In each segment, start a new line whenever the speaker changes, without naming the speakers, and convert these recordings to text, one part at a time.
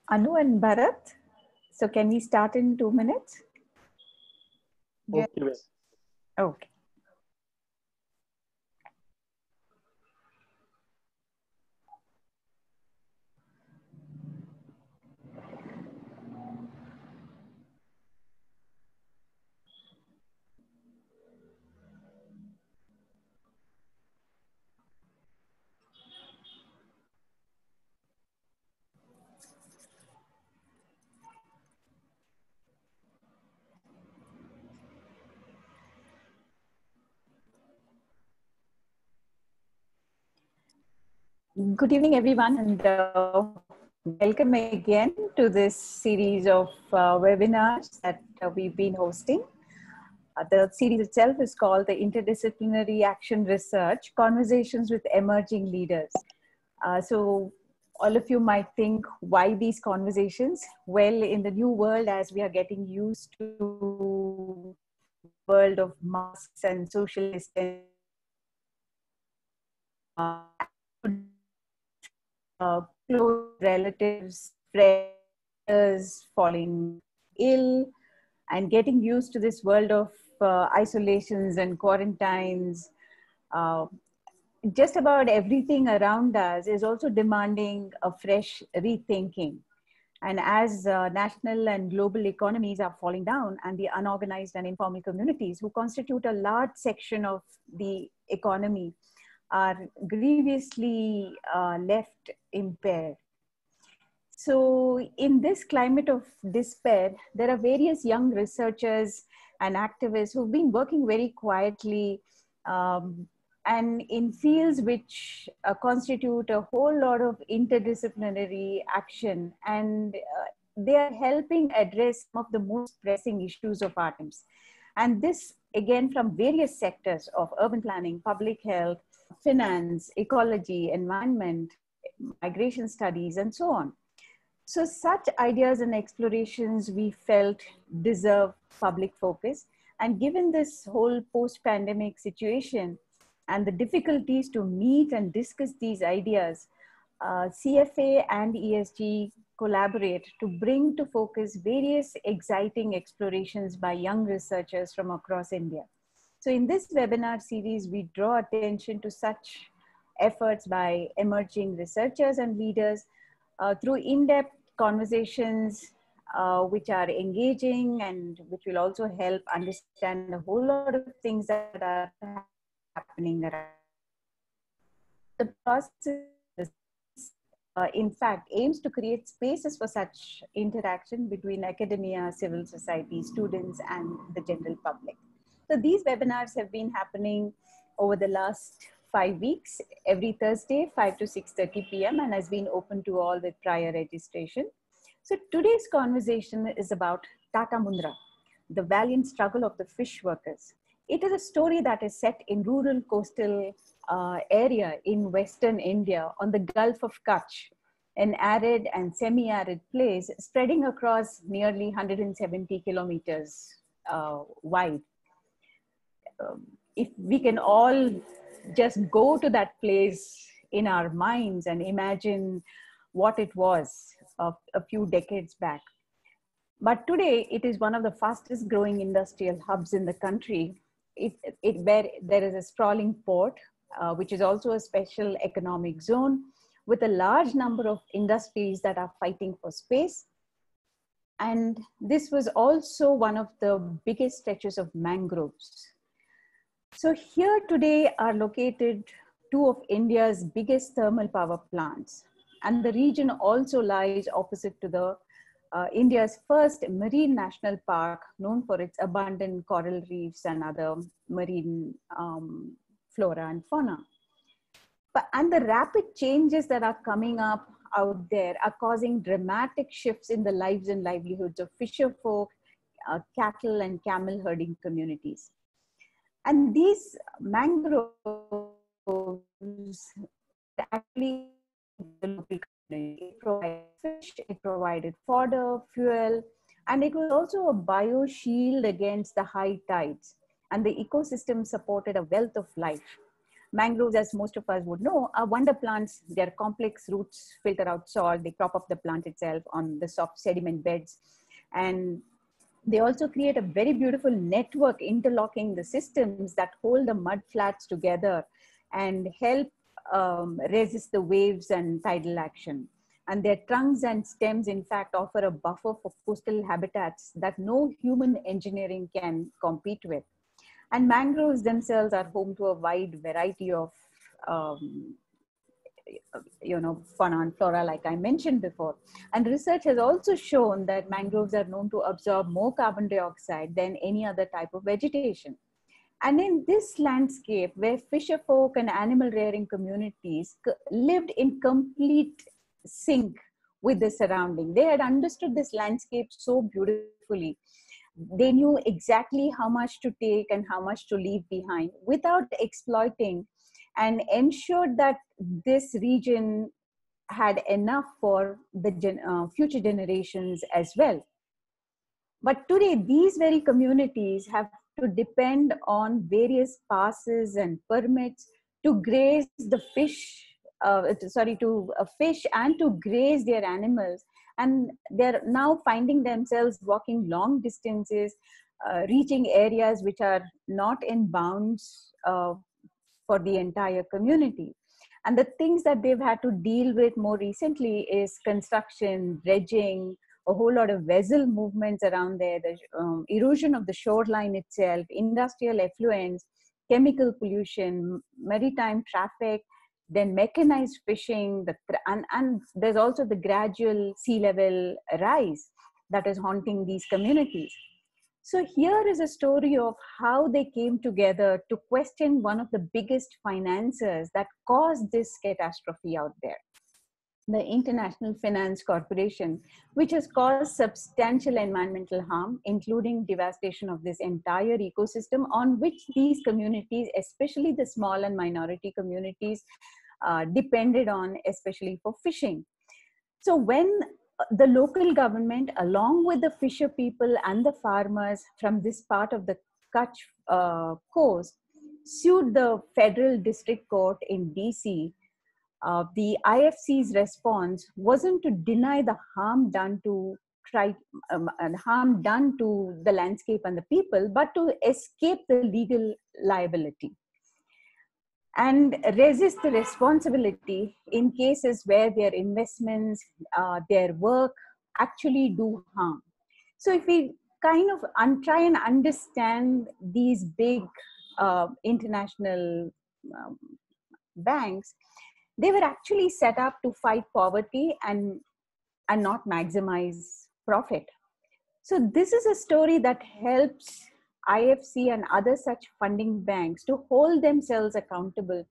Anu and Bharat. So can we start in 2 minutes?
Okay.
Okay. Good evening, everyone, and welcome again to this series of webinars that we've been hosting. The series itself is called the Interdisciplinary Action Research, Conversations with Emerging Leaders. So all of you might think, why these conversations? Well, in the new world, as we are getting used to world of masks and social distancing, close relatives, friends falling ill, and getting used to this world of isolations and quarantines. Uh, just about everything around us is also demanding a fresh rethinking. And as national and global economies are falling down, and the unorganized and informal communities who constitute a large section of the economy are grievously left impaired. So in this climate of despair, there are various young researchers and activists who've been working very quietly and in fields which constitute a whole lot of interdisciplinary action, and they are helping address some of the most pressing issues of our times. And this again from various sectors of urban planning, public health, finance, ecology, environment, migration studies, and so on. So such ideas and explorations we felt deserve public focus. And given this whole post-pandemic situation and the difficulties to meet and discuss these ideas, CFA and ESG collaborate to bring to focus various exciting explorations by young researchers from across India. So in this webinar series, we draw attention to such efforts by emerging researchers and leaders through in-depth conversations which are engaging and which will also help understand a whole lot of things that are happening around. The process, in fact, aims to create spaces for such interaction between academia, civil society, students, and the general public. So these webinars have been happening over the last 5 weeks, every Thursday, 5 to 6:30 p.m. and has been open to all with prior registration. So today's conversation is about Tata Mundra, the valiant struggle of the fish workers. It is a story that is set in rural coastal area in Western India on the Gulf of Kutch, an arid and semi-arid place spreading across nearly 170 kilometers wide. If we can all just go to that place in our minds and imagine what it was a few decades back. But today, it is one of the fastest growing industrial hubs in the country. Where there is a sprawling port, which is also a special economic zone, with a large number of industries that are fighting for space. And this was also one of the biggest stretches of mangroves. So here today are located two of India's biggest thermal power plants. And the region also lies opposite to the India's first marine national park, known for its abundant coral reefs and other marine flora and fauna. And the rapid changes that are coming up out there are causing dramatic shifts in the lives and livelihoods of fisher folk, cattle and camel herding communities. And these mangroves actually it provided fish, it provided fodder, fuel, and it was also a bioshield against the high tides. And the ecosystem supported a wealth of life. Mangroves, as most of us would know, are wonder plants. Their complex roots filter out salt. They prop up the plant itself on the soft sediment beds. And they also create a very beautiful network interlocking the systems that hold the mud flats together and help resist the waves and tidal action. And their trunks and stems, in fact, offer a buffer for coastal habitats that no human engineering can compete with. And mangroves themselves are home to a wide variety of um, fauna and flora, like I mentioned before. And research has also shown that mangroves are known to absorb more carbon dioxide than any other type of vegetation. And in this landscape, where fisher folk and animal rearing communities lived in complete sync with the surrounding, they had understood this landscape so beautifully. They knew exactly how much to take and how much to leave behind without exploiting, and ensured that this region had enough for the future generations as well. But today, these very communities have to depend on various passes and permits to graze the fish, to fish and to graze their animals. And they're now finding themselves walking long distances, reaching areas which are not in bounds for the entire community. And the things that they've had to deal with more recently is construction, dredging, a whole lot of vessel movements around there, the erosion of the shoreline itself, industrial effluents, chemical pollution, maritime traffic, then mechanized fishing, and there's also the gradual sea level rise that is haunting these communities. So here is a story of how they came together to question one of the biggest financiers that caused this catastrophe out there, the International Finance Corporation, which has caused substantial environmental harm, including devastation of this entire ecosystem on which these communities, especially the small and minority communities, depended on, especially for fishing. So when the local government, along with the fisher people and the farmers from this part of the Kutch coast, sued the federal district court in DC, the IFC's response wasn't to deny the harm done to the landscape and the people, but to escape the legal liability and resist the responsibility in cases where their investments, their work actually do harm. So if we kind of try and understand these big international banks, they were actually set up to fight poverty and not maximize profit. So this is a story that helps IFC and other such funding banks to hold themselves accountable.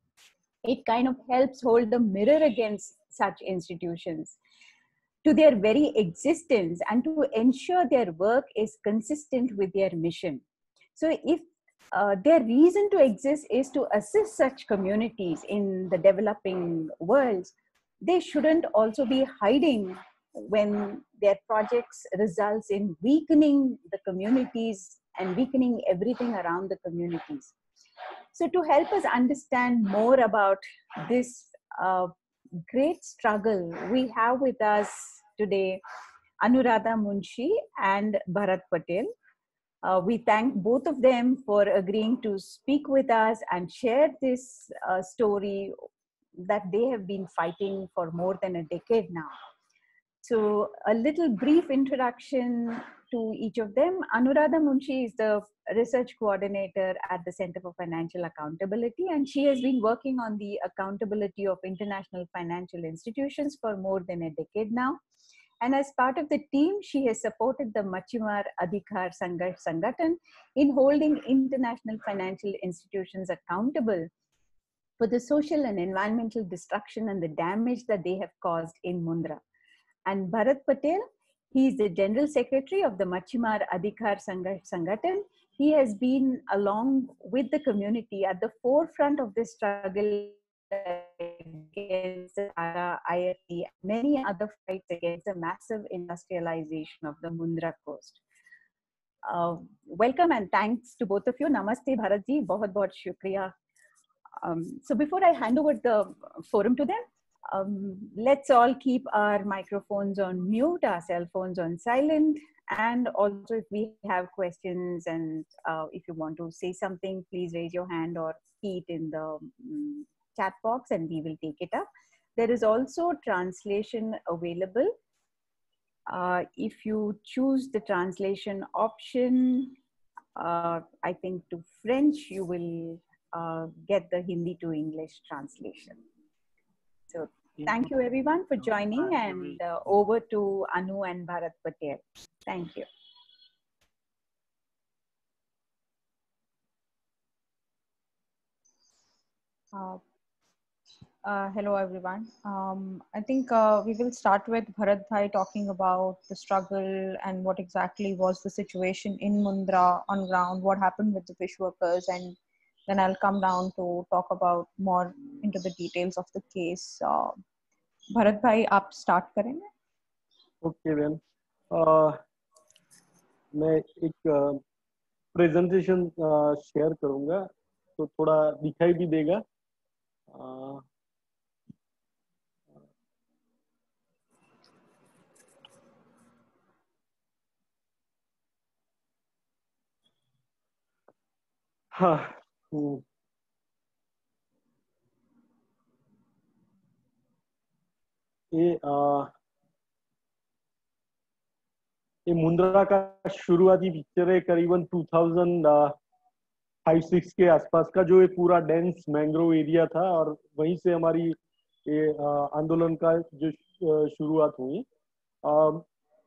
It kind of helps hold the mirror against such institutions to their very existence and to ensure their work is consistent with their mission. So if their reason to exist is to assist such communities in the developing worlds, they shouldn't also be hiding when their projects results in weakening the communities and weakening everything around the communities. So to help us understand more about this great struggle, we have with us today Anuradha Munshi and Bharat Patel. We thank both of them for agreeing to speak with us and share this story that they have been fighting for more than a decade now. So a little brief introduction to each of them. Anuradha Munshi is the research coordinator at the Center for Financial Accountability, and she has been working on the accountability of international financial institutions for more than a decade now. And as part of the team, she has supported the Machhimar Adhikar Sangharsh Sangathan in holding international financial institutions accountable for the social and environmental destruction and the damage that they have caused in Mundra. And Bharat Patel, he is the General Secretary of the Machhimar Adhikar Sangharsh Sangathan. He has been along with the community at the forefront of this struggle against Ara, IFC, many other fights against the massive industrialization of the Mundra coast. Welcome and thanks to both of you. Namaste Bharatji, बहुत बहुत शुक्रिया So before I hand over the forum to them, let's all keep our microphones on mute, our cell phones on silent, and also if we have questions and if you want to say something, please raise your hand or key it in the chat box and we will take it up. There is also translation available. If you choose the translation option, I think to French, you will get the Hindi to English translation. So thank you everyone for joining, and over to Anu and Bharat Patel. Thank you.
Hello everyone. I think we will start with Bharat Bhai talking about the struggle and what exactly was the situation in Mundra on ground, what happened with the fish workers, and then I'll come down to talk about more into the details of the case. Bharat Bhai, आप start करेंगे?
Okay then. मैं एक presentation share करूंगा तो थोड़ा दिखाई भी देगा. हाँ. ये मुंद्रा का शुरुआती पिक्चर है करीबन 2005-6 के आसपास का, जो एक पूरा डेंस मैंग्रोव एरिया था और वहीं से हमारी ये आंदोलन का जो शुरुआत हुई.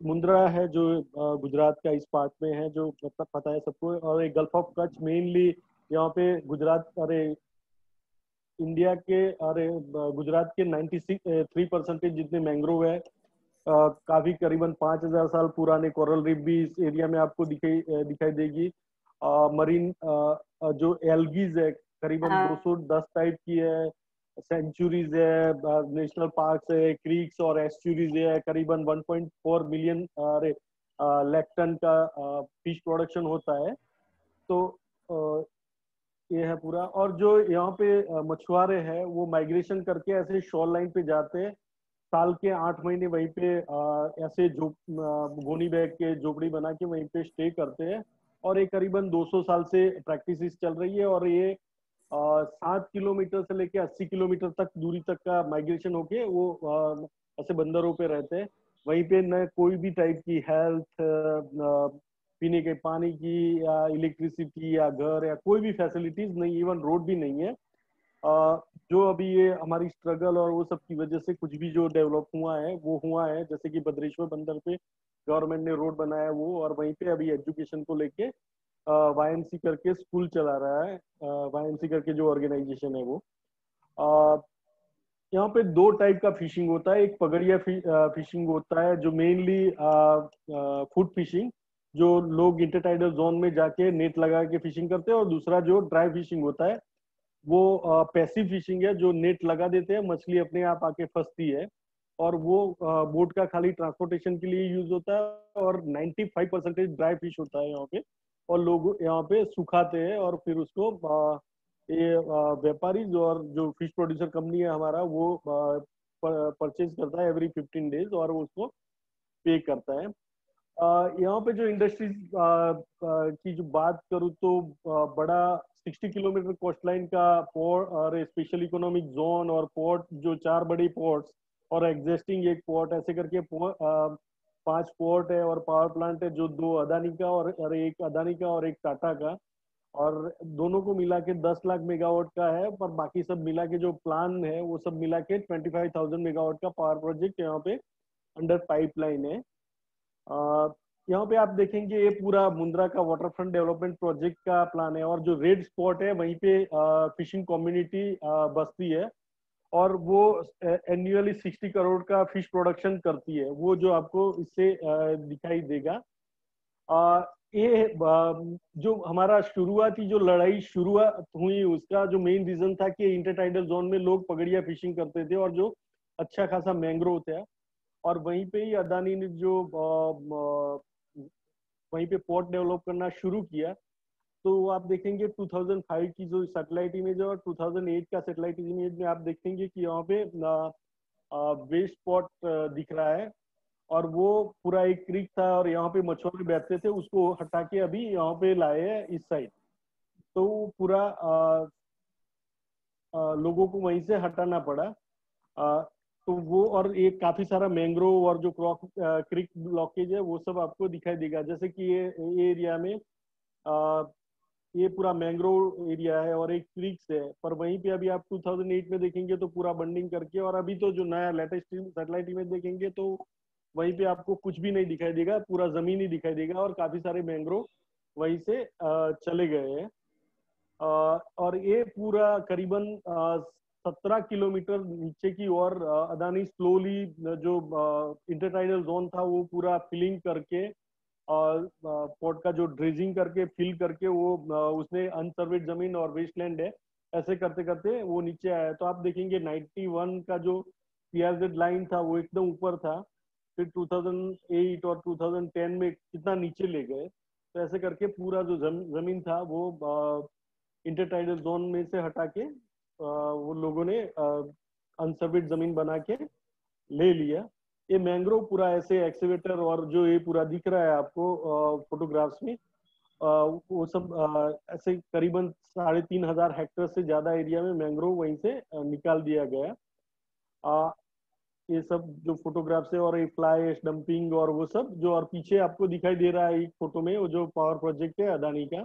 मुंद्रा है जो गुजरात का इस पार्ट में है, जो पता है सबको, और एक गल्फ ऑफ कच्छ मेनली यहाँ पे गुजरात, अरे इंडिया के, अरे गुजरात के 93% जितने मैंग्रोव है, काफी करीबन 5000 साल पुराने कोरल रीफ भी इस एरिया में आपको दिखाई देगी. मरीन जो एल्गीज है करीबन 210 टाइप की है, सेंचुरीज है, नेशनल पार्क्स है, क्रीक्स और एस्चुरीज है. करीबन 1.4 मिलियन लाख टन का फिश प्रोडक्शन होता है. तो ये है पूरा. और जो यहाँ पे मछुआरे हैं वो माइग्रेशन करके ऐसे शोर लाइन पे जाते हैं, साल के 8 महीने वहीं पे ऐसे गोनी बैग के झोपड़ी बना के वहीं पे स्टे करते हैं. और ये करीबन 200 साल से प्रैक्टिस चल रही है. और ये 7 किलोमीटर से लेके 80 किलोमीटर तक दूरी तक का माइग्रेशन होके वो ऐसे बंदरों पे रहते हैं. वहीं पे न कोई भी टाइप की हेल्थ, पीने के पानी की या इलेक्ट्रिसिटी या घर या कोई भी फैसिलिटीज नहीं, इवन रोड भी नहीं है. जो अभी ये हमारी स्ट्रगल और वो सब की वजह से कुछ भी जो डेवलप हुआ है वो हुआ है, जैसे कि भद्रेश्वर बंदर पे गवर्नमेंट ने रोड बनाया वो, और वहीं पे अभी एजुकेशन को लेके वाईएमसी करके स्कूल चला रहा है, वाईएमसी करके जो ऑर्गेनाइजेशन है वो. यहाँ पे 2 टाइप का फिशिंग होता है. एक पगड़िया फिशिंग होता है जो मेनली फूड फिशिंग, जो लोग इंटरटाइडल जोन में जाके नेट लगा के फिशिंग करते हैं. और दूसरा जो ड्राई फिशिंग होता है वो पैसिव फिशिंग है, जो नेट लगा देते हैं, मछली अपने आप आके फंसती है और वो बोट का खाली ट्रांसपोर्टेशन के लिए यूज होता है. और 95% ड्राई फिश होता है यहाँ पे, और लोग यहाँ पे सुखाते हैं और फिर उसको ये व्यापारी और जो फिश प्रोड्यूसर कंपनी है हमारा वो परचेज करता है एवरी 15 डेज और वो उसको पे करता है. यहाँ पे जो इंडस्ट्रीज की जो बात करूँ तो बड़ा 60 किलोमीटर कोस्ट लाइन का पोर्ट और स्पेशल इकोनॉमिक जोन और पोर्ट, जो 4 बड़े पोर्ट्स और एग्जिस्टिंग एक पोर्ट, ऐसे करके 5 पोर्ट है. और पावर प्लांट है जो 2 अदानी का और एक अदानी का और एक टाटा का, और दोनों को मिला के 10 लाख मेगावाट का है. पर बाकी सब मिला के जो प्लान है वो सब मिला के 25,000 मेगावाट का पावर प्रोजेक्ट यहाँ पे अंडर पाइपलाइन है. यहाँ पे आप देखेंगे ये पूरा मुंद्रा का वाटर फ्रंट डेवलपमेंट प्रोजेक्ट का प्लान है. और जो रेड स्पॉट है वहीं पे फिशिंग कम्युनिटी बसती है और वो एनुअली 60 करोड़ का फिश प्रोडक्शन करती है, वो जो आपको इससे दिखाई देगा. ये जो हमारा शुरुआती जो लड़ाई शुरुआत हुई उसका जो मेन रीजन था कि इंटरटाइडल जोन में लोग पगड़िया फिशिंग करते थे और जो अच्छा खासा मैंग्रोव था, और वहीं पे ही अदानी ने जो वहीं पे पोर्ट डेवलप करना शुरू किया. तो आप देखेंगे 2005 की जो सैटेलाइट इमेज है और 2008 का सैटेलाइट इमेज में आप देखेंगे कि यहाँ पे वेस्ट स्पॉट दिख रहा है, और वो पूरा एक क्रीक था और यहाँ पे मछुआरे बैठते थे, उसको हटा के अभी यहाँ पे लाए हैं इस साइड। तो पूरा लोगों को वहीं से हटाना पड़ा। तो वो और एक काफी सारा मैंग्रोव और जो क्रिक ब्लॉकेज है वो सब आपको दिखाई देगा। जैसे कि ये एरिया में ये पूरा मैंग्रोव एरिया है और एक क्रिक्स है, पर वहीं पे अभी आप 2008 में देखेंगे तो पूरा बंडिंग करके, और अभी तो जो नया लेटेस्ट सैटेलाइट इमेज देखेंगे तो वहीं पे आपको कुछ भी नहीं दिखाई देगा, पूरा जमीन ही दिखाई देगा और काफी सारे मैंग्रोव वहीं से चले गए हैं। और ये पूरा करीबन 17 किलोमीटर नीचे की ओर अदानी स्लोली जो इंटरटाइडल जोन था वो पूरा फिलिंग करके पोर्ट का जो ड्रेजिंग करके फिल करके वो उसने अनसर्वेड जमीन और वेस्टलैंड है, ऐसे करते करते वो नीचे आया। तो आप देखेंगे 91 का जो पीआरजेड लाइन था वो एकदम ऊपर था, फिर 2008 और 2010 में कितना नीचे ले गए। तो ऐसे करके पूरा जो जमीन था वो इंटरटाइडल जोन में से हटा के वो लोगों ने अनसर्वेड जमीन बना के ले लिया। ये मैंग्रोव पूरा ऐसे एक्सीवेटर और जो ये पूरा दिख रहा है आपको फोटोग्राफ्स में, वो सब ऐसे करीबन 3,500 हेक्टेयर से ज्यादा एरिया में मैंग्रोव वहीं से निकाल दिया गया। ये सब जो फोटोग्राफ्स है और ये फ्लाई ऐश डंपिंग और वो सब जो, और पीछे आपको दिखाई दे रहा है एक फोटो में वो जो पावर प्रोजेक्ट है अदानी का।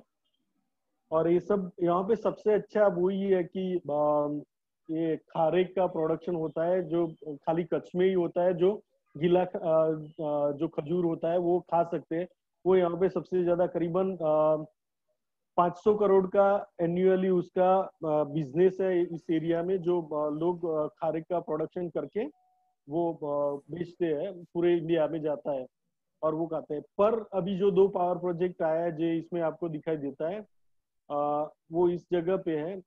और ये सब यहाँ पे सबसे अच्छा वो ही है कि ये खारे का प्रोडक्शन होता है जो खाली कच्छ में ही होता है, जो गीला जो खजूर होता है वो खा सकते हैं। वो यहाँ पे सबसे ज्यादा करीबन 500 करोड़ का एन्युअली उसका बिजनेस है इस एरिया में, जो लोग खारे का प्रोडक्शन करके वो बेचते हैं, पूरे इंडिया में जाता है और वो खाते हैं। पर अभी जो 2 पावर प्रोजेक्ट आया है जो इसमें आपको दिखाई देता है वो इस जगह पे है।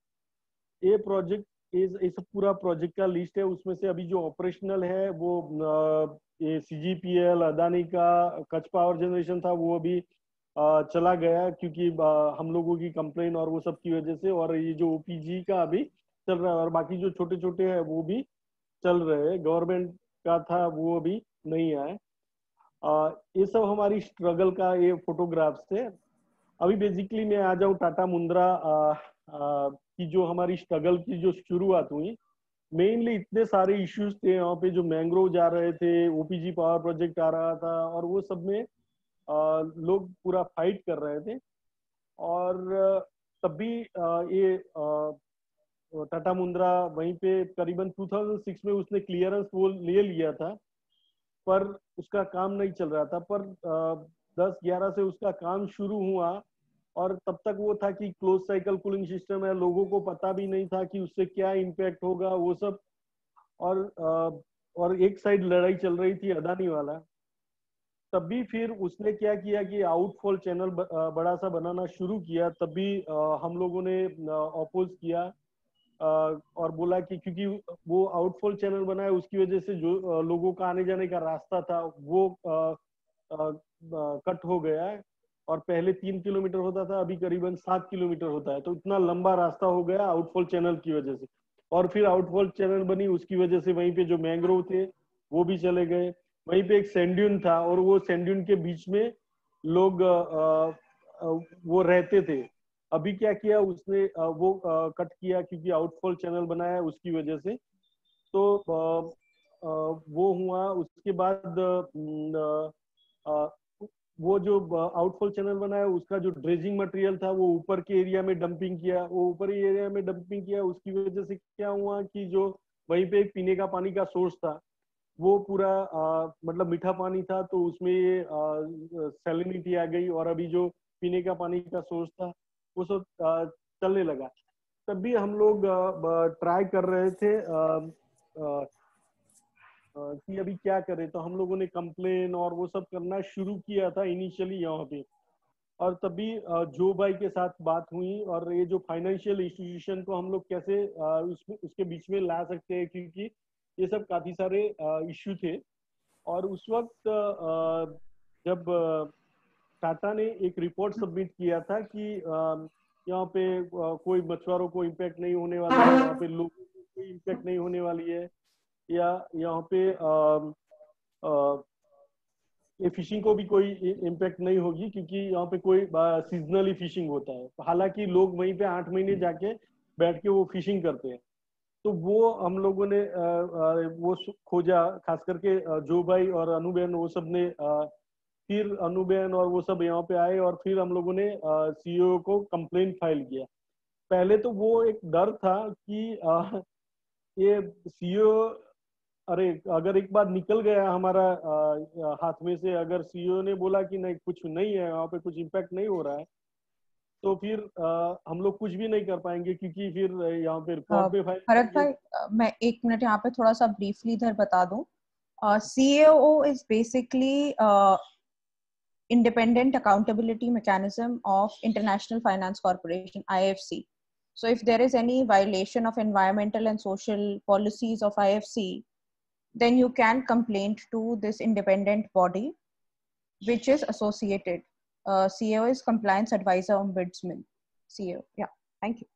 ये प्रोजेक्ट इस पूरा प्रोजेक्ट का लिस्ट है, उसमें से अभी जो ऑपरेशनल है वो ये सीजीपीएल अदानी का कच्छ पावर जनरेशन था वो अभी चला गया, क्योंकि हम लोगों की कंप्लेन और वो सब की वजह से। और ये जो ओपीजी का अभी चल रहा है और बाकी जो छोटे छोटे हैं वो भी चल रहे हैं, गवर्नमेंट का था वो अभी नहीं आए। ये सब हमारी स्ट्रगल का ये फोटोग्राफ्स थे। अभी बेसिकली मैं आ जाऊँ टाटा मुंद्रा की जो हमारी स्ट्रगल की जो शुरुआत हुई, मेनली इतने सारे इश्यूज थे यहाँ पे, जो मैंग्रोव जा रहे थे, ओपीजी पावर प्रोजेक्ट आ रहा था और वो सब में लोग पूरा फाइट कर रहे थे। और तभी ये टाटा मुंद्रा वहीं पे करीबन 2006 में उसने क्लियरेंस वो ले लिया था, पर उसका काम नहीं चल रहा था। पर 10-11 से उसका काम शुरू हुआ और तब तक वो था कि क्लोज साइकिल कूलिंग सिस्टम है, लोगों को पता भी नहीं था कि उससे क्या इम्पैक्ट होगा वो सब। और एक साइड लड़ाई चल रही थी अदानी वाला। तभी फिर उसने क्या किया कि आउटफॉल चैनल बड़ा सा बनाना शुरू किया। तभी हम लोगों ने अपोज किया और बोला कि क्योंकि वो आउटफॉल चैनल बना है उसकी वजह से जो लोगों का आने जाने का रास्ता था वो कट हो गया है। और पहले 3 किलोमीटर होता था, अभी करीबन 7 किलोमीटर होता है। तो इतना लंबा रास्ता हो गया आउटफॉल चैनल की वजह से। और फिर आउटफॉल चैनल बनी, उसकी वजह से वहीं पे जो मैंग्रोव थे वो भी चले गए। वहीं पे एक सैंड्यून था और वो सैंड्यून के बीच में लोग वो रहते थे। अभी क्या किया उसने वो कट किया क्योंकि आउटफॉल चैनल बनाया उसकी वजह से। तो वो हुआ। उसके बाद वो जो आउटफॉल चैनल बनाया उसका जो ड्रेजिंग मटेरियल था वो ऊपर के एरिया में डंपिंग किया। वो ऊपरी एरिया में डंपिंग किया, उसकी वजह से क्या हुआ कि जो वहीं पे एक पीने का पानी का सोर्स था वो पूरा मतलब मीठा पानी था, तो उसमें ये सैलिनिटी आ गई और अभी जो पीने का पानी का सोर्स था वो सब चलने लगा। तब भी हम लोग ट्राई कर रहे थे कि अभी क्या करें। तो हम लोगों ने कंप्लेन और वो सब करना शुरू किया था इनिशियली यहाँ पे। और तभी जो भाई के साथ बात हुई और ये जो फाइनेंशियल इंस्टीट्यूशन को हम लोग कैसे उसके बीच में ला सकते हैं, क्योंकि ये सब काफी सारे इश्यू थे। और उस वक्त जब टाटा ने एक रिपोर्ट सबमिट किया था कि यहाँ पे कोई मछुआरों को इम्पैक्ट नहीं होने वाला है, यहाँ पे लोगों को कोई इम्पैक्ट नहीं होने वाली है, या यहाँ पे ये फिशिंग को भी कोई इम्पैक्ट नहीं होगी, क्योंकि यहाँ पे कोई सीजनली फिशिंग होता है। हालांकि लोग वहीं पे 8 महीने जाके बैठ के वो फिशिंग करते हैं। तो वो हम लोगों ने वो खोजा, खास करके जो भाई और अनु बहन वो सब ने, फिर अनु बहन और वो सब यहाँ पे आए और फिर हम लोगों ने सीईओ को कंप्लेंट फाइल किया। पहले तो वो एक डर था कि ये सीईओ, अरे अगर एक बार निकल गया हमारा हाथ में से, अगर सीईओ ने बोला कि नहीं कुछ नहीं है यहाँ पे, कुछ इम्पैक्ट नहीं हो रहा है, तो फिर हम लोग कुछ भी नहीं कर पाएंगे, क्योंकि फिर यहाँ पे रिपोर्ट पे फाइल
भरत भाई, मैं 1 मिनट यहाँ पे थोड़ा सा ब्रीफली इधर बता दूं। CAO is basically independent accountability mechanism of International Finance Corporation, IFC. So if there is any violation of environmental and social policies of IFC, then you can complain to this independent body which is associated. CAO is Compliance Advisor Ombudsman. CAO, yeah, thank you.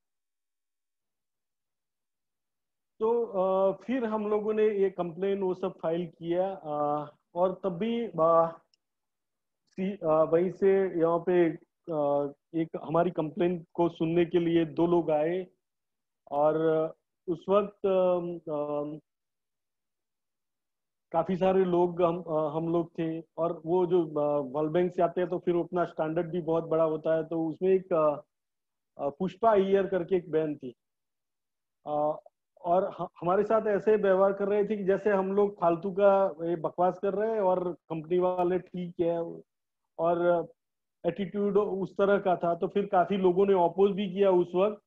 तो फिर हम लोगों ने ये complain वो सब file किया, और तब भी वहीं से यहाँ पे एक हमारी कंप्लेन को सुनने के लिए 2 लोग आए, और उस वक्त काफी सारे लोग हम लोग थे। और वो जो वर्ल्ड बैंक से आते हैं तो फिर अपना स्टैंडर्ड भी बहुत बड़ा होता है, तो उसमें एक पुष्पा अय्यर करके एक बहन थी, और हमारे साथ ऐसे व्यवहार कर रहे थे कि जैसे हम लोग फालतू का बकवास कर रहे हैं और कंपनी वाले ठीक है, और एटीट्यूड उस तरह का था। तो फिर काफी लोगों ने अपोज भी किया उस वक्त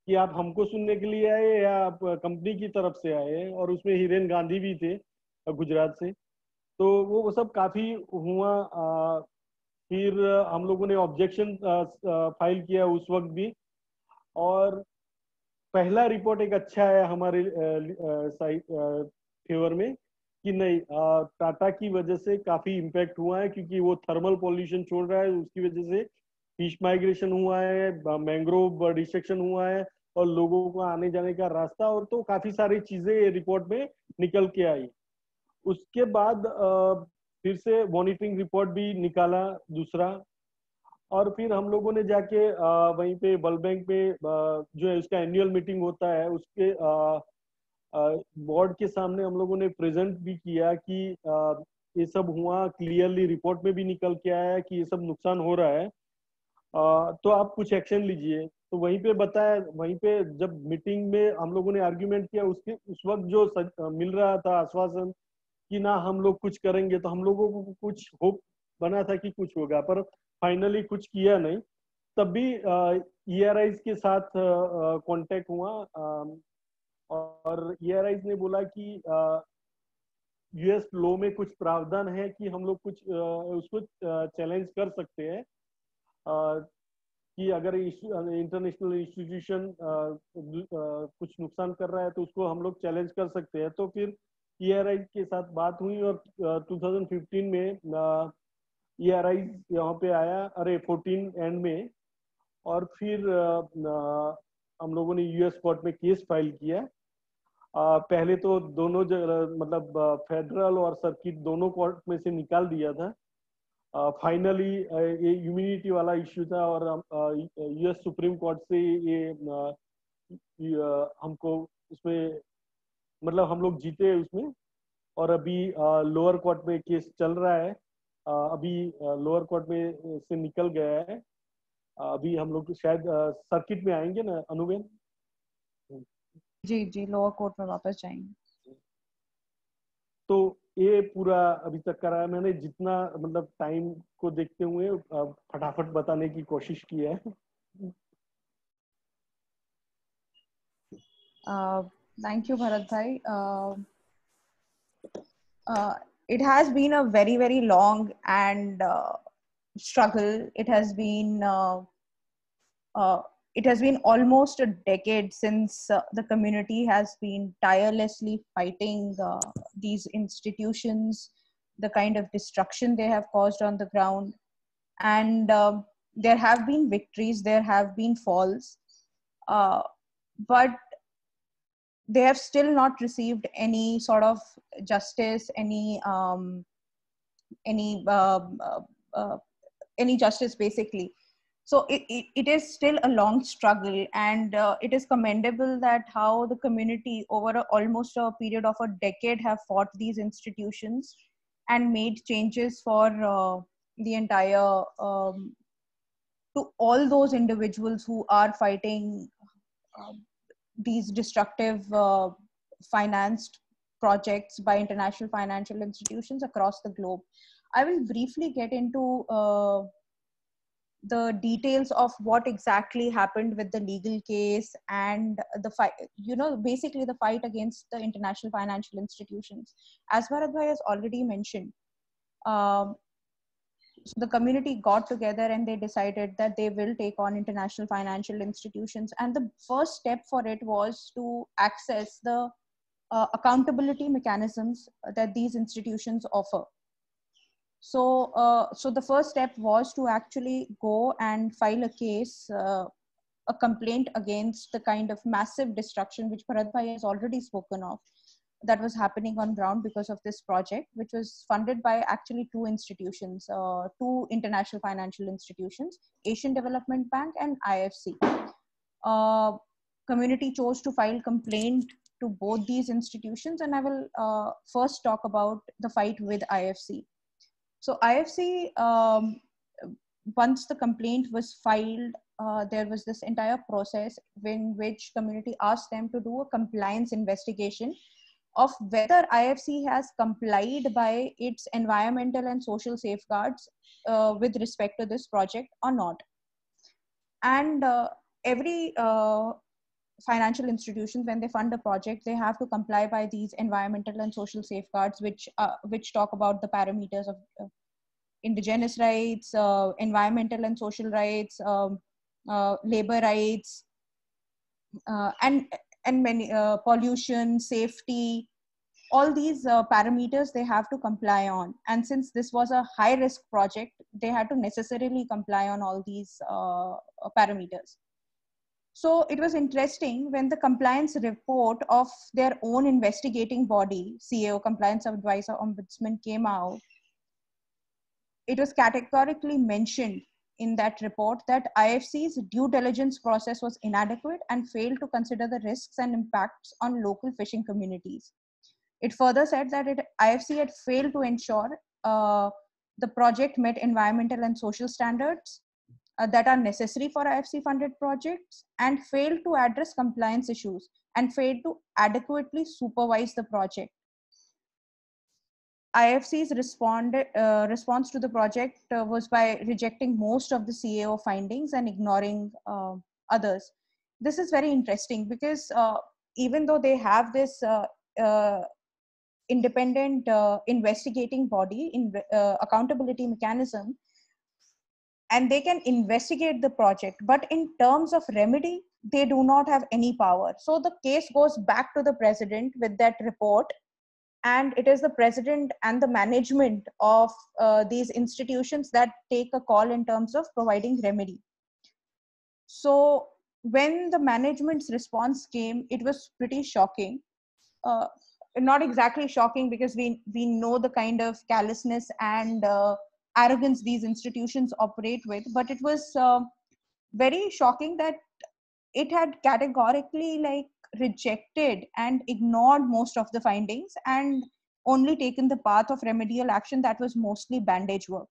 कि आप हमको सुनने के लिए आए या आप कंपनी की तरफ से आए, और उसमें हिरेन गांधी भी थे गुजरात से। तो वो सब काफी हुआ। फिर हम लोगों ने ऑब्जेक्शन फाइल किया उस वक्त भी, और पहला रिपोर्ट एक अच्छा है हमारे फेवर में कि नहीं, टाटा की वजह से काफी इम्पैक्ट हुआ है, क्योंकि वो थर्मल पॉल्यूशन छोड़ रहा है, उसकी वजह से फिश माइग्रेशन हुआ है, मैंग्रोव डिस्ट्रक्शन हुआ है, और लोगों को आने जाने का रास्ता, और तो काफी सारी चीजें रिपोर्ट में निकल के आई। उसके बाद फिर से मॉनिटरिंग रिपोर्ट भी निकाला दूसरा, और फिर हम लोगों ने जाके वहीं पे वर्ल्ड बैंक पे जो है उसका एनुअल मीटिंग होता है, उसके बोर्ड के सामने हम लोगों ने प्रेजेंट भी किया कि ये सब हुआ, क्लियरली रिपोर्ट में भी निकल के आया कि ये सब नुकसान हो रहा है, तो आप कुछ एक्शन लीजिए। तो वहीं पे बताया, वहीं पे जब मीटिंग में हम लोगों ने आर्ग्यूमेंट किया, उसके उस वक्त जो मिल रहा था आश्वासन कि ना हम लोग कुछ करेंगे, तो हम लोगों को कुछ होप बना था कि कुछ होगा, पर फाइनली कुछ किया नहीं। तब भी ERIs के साथ कांटेक्ट हुआ, और ERIs ने बोला कि US लॉ में कुछ प्रावधान है कि हम लोग कुछ उसको चैलेंज कर सकते हैं, कि अगर इंटरनेशनल इंस्टीट्यूशन कुछ नुकसान कर रहा है तो उसको हम लोग चैलेंज कर सकते हैं। तो फिर ERI के साथ बात हुई, और 2015 में ERI यहाँ पे आया, अरे 14 एंड में, और फिर हम लोगों ने US कोर्ट में केस फाइल किया। पहले तो दोनों मतलब फेडरल और सर्किट दोनों कोर्ट में से निकाल दिया था। फाइनली ये इम्यूनिटी वाला इश्यू था, और US सुप्रीम कोर्ट से ये हमको उसमें मतलब हम लोग जीते उसमें, और अभी लोअर कोर्ट में केस चल रहा है। अभी लोअर कोर्ट में से निकल गया है, अभी हम लोग शायद सर्किट में आएंगे ना अनुबेन?
जी जी, लोअर कोर्ट में वापस जाएंगे।
तो ये पूरा अभी तक करा है मैंने, जितना मतलब टाइम को देखते हुए फटाफट बताने की कोशिश की है।
Thank you, Bharat bhai. It has been a very, very long and struggle. It has been almost a decade since the community has been tirelessly fighting these institutions, the kind of destruction they have caused on the ground. and there have been victories, there have been falls, but they have still not received any sort of justice, any uh, any justice basically. So it is still a long struggle, and it is commendable that how the community over almost a period of a decade have fought these institutions and made changes for the entire to all those individuals who are fighting these destructive financed projects by international financial institutions across the globe. I will briefly get into the details of what exactly happened with the legal case and the fight, basically the fight against the international financial institutions. As Bharat Bhai has already mentioned, um, so the community got together and they decided that they will take on international financial institutions. And the first step for it was to access the accountability mechanisms that these institutions offer. So the first step was to actually go and file a case, a complaint against the kind of massive destruction which Bharat Bhai has already spoken of, that was happening on ground because of this project, which was funded by actually two institutions, two international financial institutions, Asian Development Bank and IFC. Community chose to file complaint to both these institutions, and I will first talk about the fight with IFC. So IFC, once the complaint was filed, there was this entire process in which community asked them to do a compliance investigation of whether IFC has complied by its environmental and social safeguards with respect to this project or not. And every financial institution, when they fund a project, they have to comply by these environmental and social safeguards, which talk about the parameters of indigenous rights, environmental and social rights, labor rights, and many pollution, safety, all these parameters they have to comply on. And since this was a high risk project, they had to necessarily comply on all these parameters. So it was interesting when the compliance report of their own investigating body, CAO, Compliance Advisor Ombudsman, came out. It was categorically mentioned in that report that IFC's due diligence process was inadequate and failed to consider the risks and impacts on local fishing communities. It further said that IFC had failed to ensure the project met environmental and social standards that are necessary for IFC funded projects, and failed to address compliance issues, and failed to adequately supervise the project. IFC's response to the project was by rejecting most of the CAO findings and ignoring others. This is very interesting because even though they have this independent investigating body in accountability mechanism, and they can investigate the project, but in terms of remedy, they do not have any power. So the case goes back to the president with that report, and it is the president and the management of these institutions that take a call in terms of providing remedy. So when the management's response came, it was pretty shocking. Not exactly shocking because we know the kind of callousness and arrogance these institutions operate with, but it was very shocking that it had categorically rejected and ignored most of the findings and only taken the path of remedial action that was mostly bandage work.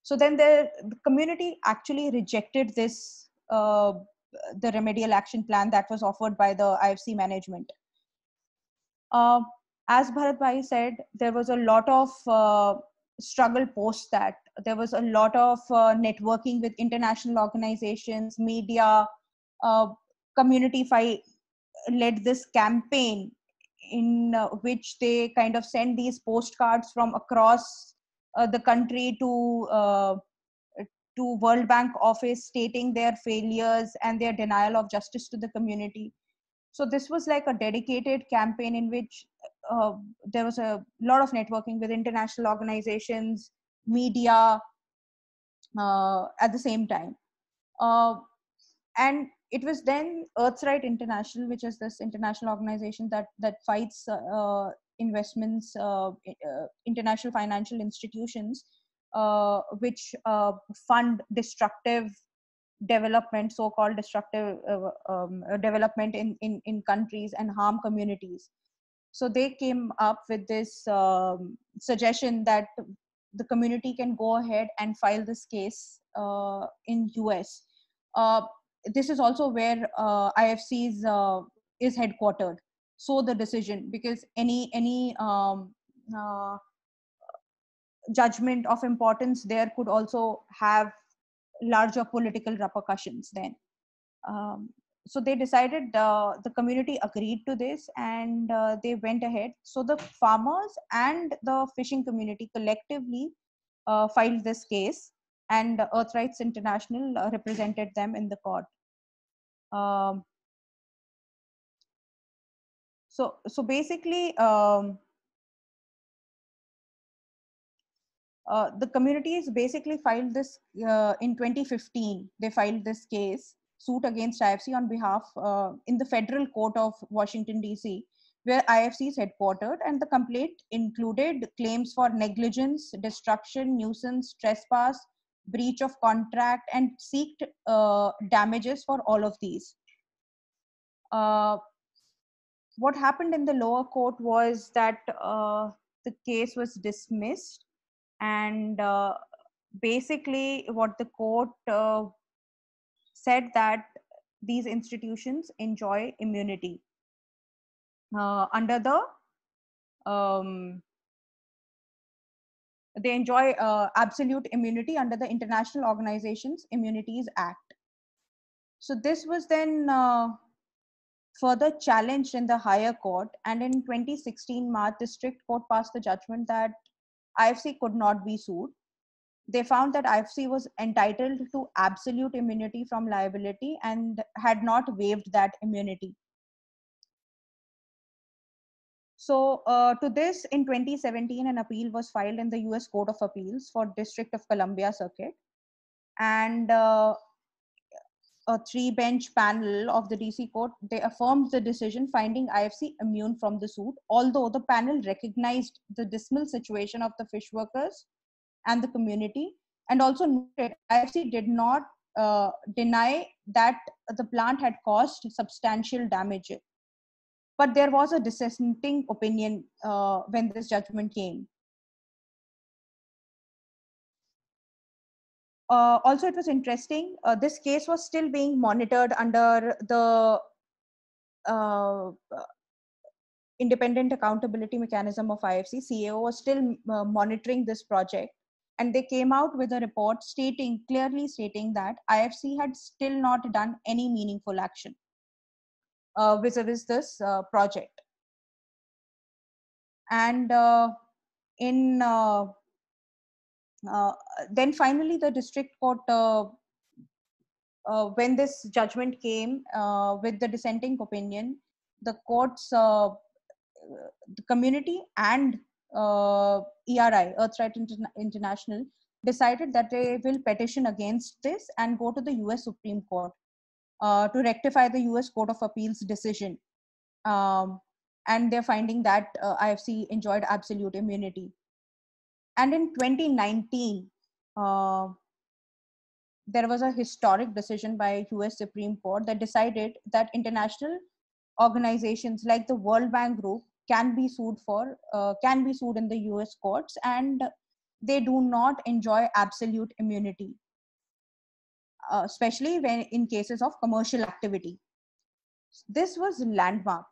So then the community actually rejected this the remedial action plan that was offered by the IFC management. As Bharat Bhai said, there was a lot of struggle post that. There was a lot of networking with international organizations, media, community fight led this campaign in which they kind of send these postcards from across the country to World Bank office stating their failures and their denial of justice to the community. So this was like a dedicated campaign in which there was a lot of networking with international organizations, media, at the same time. And it was then Earthright International, which is this international organization that fights investments, international financial institutions, which fund destructive development, so-called destructive development in countries and harm communities. So they came up with this suggestion that the community can go ahead and file this case in US. This is also where IFC's is headquartered. So the decision, because any judgment of importance there could also have larger political repercussions then. So they decided, the community agreed to this, and they went ahead. So the farmers and the fishing community collectively filed this case, and Earthrights International represented them in the court. So basically, the communities basically filed this in 2015. They filed this case suit against IFC on behalf in the Federal Court of Washington, D.C., where IFC is headquartered, and the complaint included claims for negligence, destruction, nuisance, trespass, breach of contract, and seeked damages for all of these. What happened in the lower court was that the case was dismissed, and basically what the court said, that these institutions enjoy immunity under the they enjoy absolute immunity under the International Organizations Immunities Act. So this was then further challenged in the higher court, and in 2016 March, district court passed the judgment that IFC could not be sued. They found that IFC was entitled to absolute immunity from liability and had not waived that immunity. So to this, in 2017, an appeal was filed in the US Court of Appeals for District of Columbia Circuit, and a 3-bench panel of the DC court, they affirmed the decision, finding IFC immune from the suit, although the panel recognized the dismal situation of the fish workers and the community, and also noted IFC did not deny that the plant had caused substantial damage. But there was a dissenting opinion when this judgment came. Also, it was interesting, this case was still being monitored under the Independent Accountability Mechanism of IFC. CAO was still monitoring this project, and they came out with a report clearly stating that IFC had still not done any meaningful action vis-a-vis this project. And then finally the district court, when this judgment came with the dissenting opinion, the courts, the community and ERI, Earthright International, decided that they will petition against this and go to the US Supreme Court to rectify the US Court of Appeals decision. And they're finding that IFC enjoyed absolute immunity. And in 2019, there was a historic decision by US Supreme Court that decided that international organizations like the World Bank Group can be sued in the US courts, and they do not enjoy absolute immunity, especially when in cases of commercial activity. This was landmark.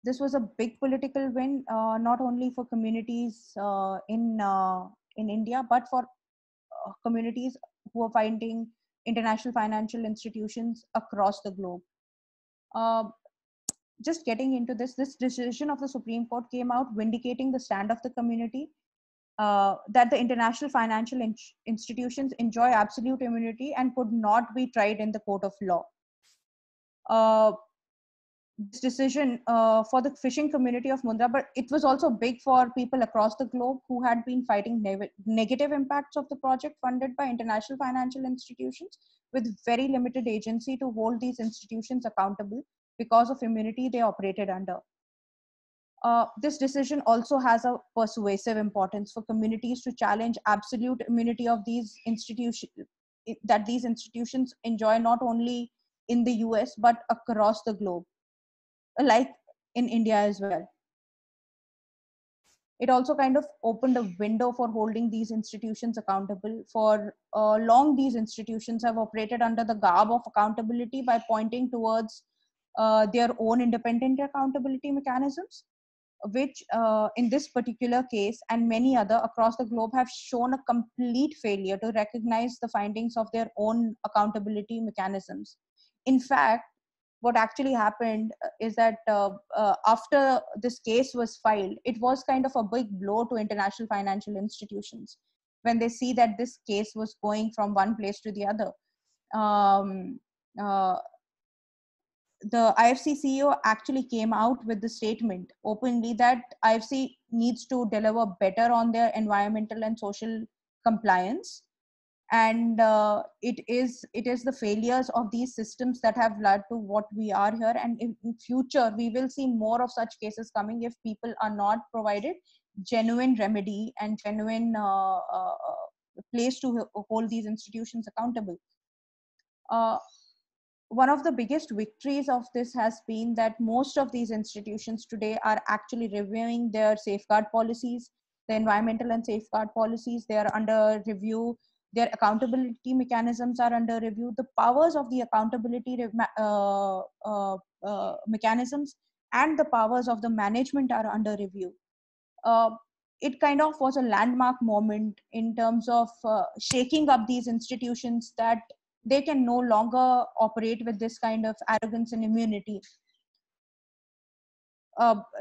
This was a big political win, not only for communities in India, but for communities who are finding international financial institutions across the globe. Just getting into this decision of the Supreme Court came out vindicating the stand of the community, that the international financial institutions enjoy absolute immunity and could not be tried in the court of law. this decision for the fishing community of Mundra, but it was also big for people across the globe who had been fighting negative impacts of the project funded by international financial institutions with very limited agency to hold these institutions accountable because of immunity they operated under. This decision also has a persuasive importance for communities to challenge absolute immunity of these institutions that these institutions enjoy not only in the US but across the globe, like in India as well. It also kind of opened a window for holding these institutions accountable. For long, these institutions have operated under the garb of accountability by pointing towards their own independent accountability mechanisms, which in this particular case and many other across the globe have shown a complete failure to recognize the findings of their own accountability mechanisms. In fact, what actually happened is that after this case was filed, it was kind of a big blow to international financial institutions when they see that this case was going from one place to the other. Um, uh, the IFC CEO actually came out with the statement openly that IFC needs to deliver better on their environmental and social compliance, and it is the failures of these systems that have led to what we are here. And in future, we will see more of such cases coming if people are not provided genuine remedy and genuine place to hold these institutions accountable. Uh, One of the biggest victories of this has been that most of these institutions today are actually reviewing their safeguard policies, the environmental and safeguard policies. They are under review. Their accountability mechanisms are under review. The powers of the accountability mechanisms and the powers of the management are under review. Uh, it kind of was a landmark moment in terms of shaking up these institutions, that they can no longer operate with this kind of arrogance and immunity.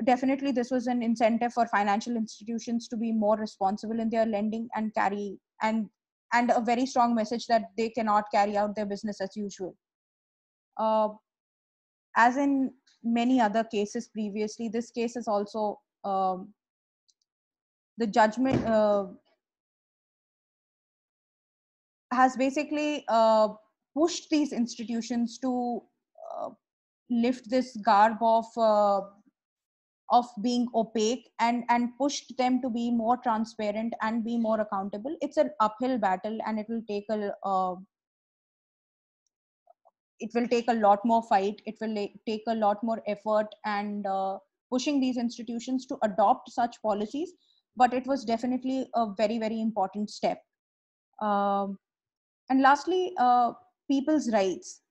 Definitely, this was an incentive for financial institutions to be more responsible in their lending and carry and a very strong message that they cannot carry out their business as usual. As in many other cases previously, this case is also the judgment has basically pushed these institutions to lift this garb of being opaque and pushed them to be more transparent and be more accountable. It's an uphill battle, and it will take a lot more fight. It will take a lot more effort and pushing these institutions to adopt such policies. But it was definitely a very, very important step. Um, and lastly, people's rights.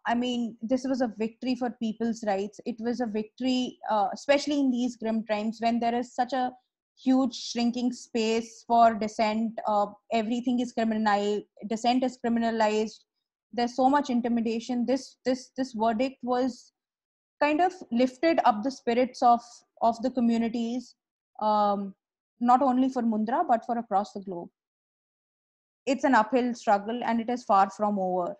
I mean, this was a victory for people's rights. It was a victory, especially in these grim times when there is such a huge shrinking space for dissent. Everything is criminalized. Dissent is criminalized. There's so much intimidation. This verdict was kind of lifted up the spirits of the communities, not only for Mundra but for across the globe. It's an uphill struggle, and it is far from over.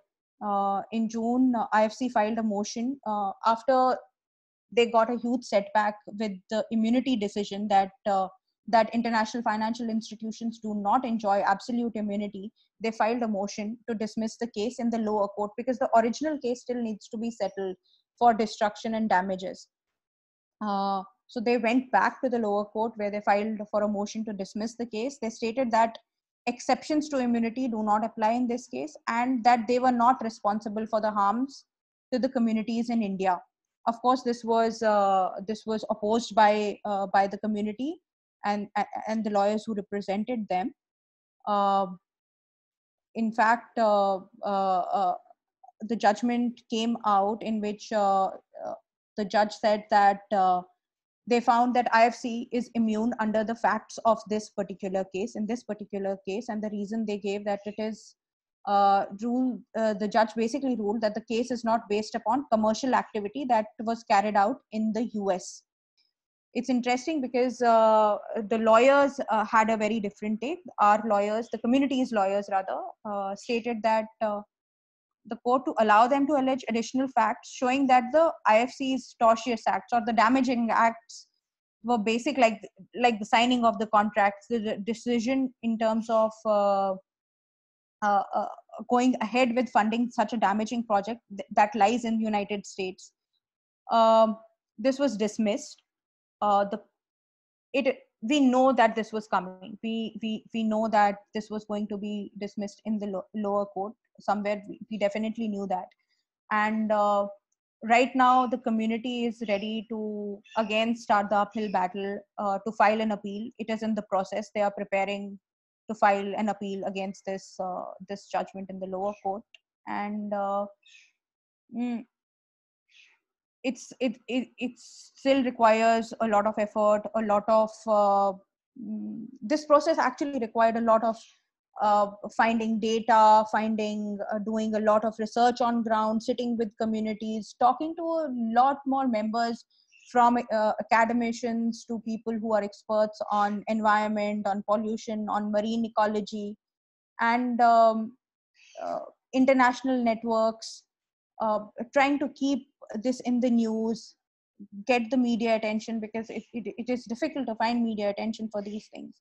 In June, IFC filed a motion after they got a huge setback with the immunity decision that international financial institutions do not enjoy absolute immunity. They filed a motion to dismiss the case in the lower court because the original case still needs to be settled for destruction and damages. So they went back to the lower court where they filed for a motion to dismiss the case. They stated that exceptions to immunity do not apply in this case and that they were not responsible for the harms to the communities in India. Of course, this was opposed by the community and the lawyers who represented them. In fact, the judgment came out in which the judge said that they found that IFC is immune under the facts of this particular case, and the reason they gave that it is the judge basically ruled that the case is not based upon commercial activity that was carried out in the US. It's interesting because the lawyers had a very different take. Our lawyers, the community's lawyers rather, stated that the court to allow them to allege additional facts showing that the IFC's tortious acts or the damaging acts were basic, like the signing of the contracts, the decision in terms of uh, uh, going ahead with funding such a damaging project that lies in United States. This was dismissed. The it We know that this was coming. We know that this was going to be dismissed in the lower court somewhere. We definitely knew that, and right now the community is ready to again start the uphill battle to file an appeal. It is in the process. They are preparing to file an appeal against this judgment in the lower court, and mm, it still requires a lot of effort, a lot of this process actually required a lot of finding data, doing a lot of research on ground, sitting with communities, talking to a lot more members, from academicians to people who are experts on environment, on pollution, on marine ecology, and international networks, trying to keep this in the news, get the media attention, because it is difficult to find media attention for these things.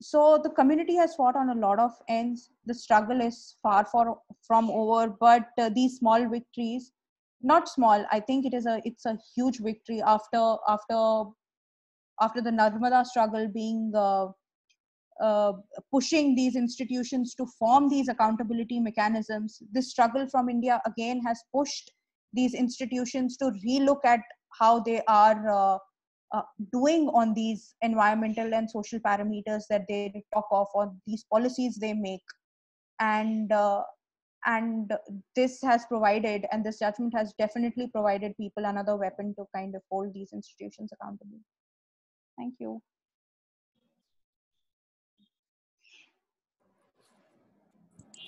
So the community has fought on a lot of ends. The struggle is far from over, but these small victories, not small, I think it's a huge victory after the Narmada struggle being pushing these institutions to form these accountability mechanisms. This struggle from India again has pushed these institutions to relook at how they are doing on these environmental and social parameters that they talk of, or these policies they make. And this has provided, and this judgment has definitely provided people another weapon to kind of hold these institutions accountable. Thank you.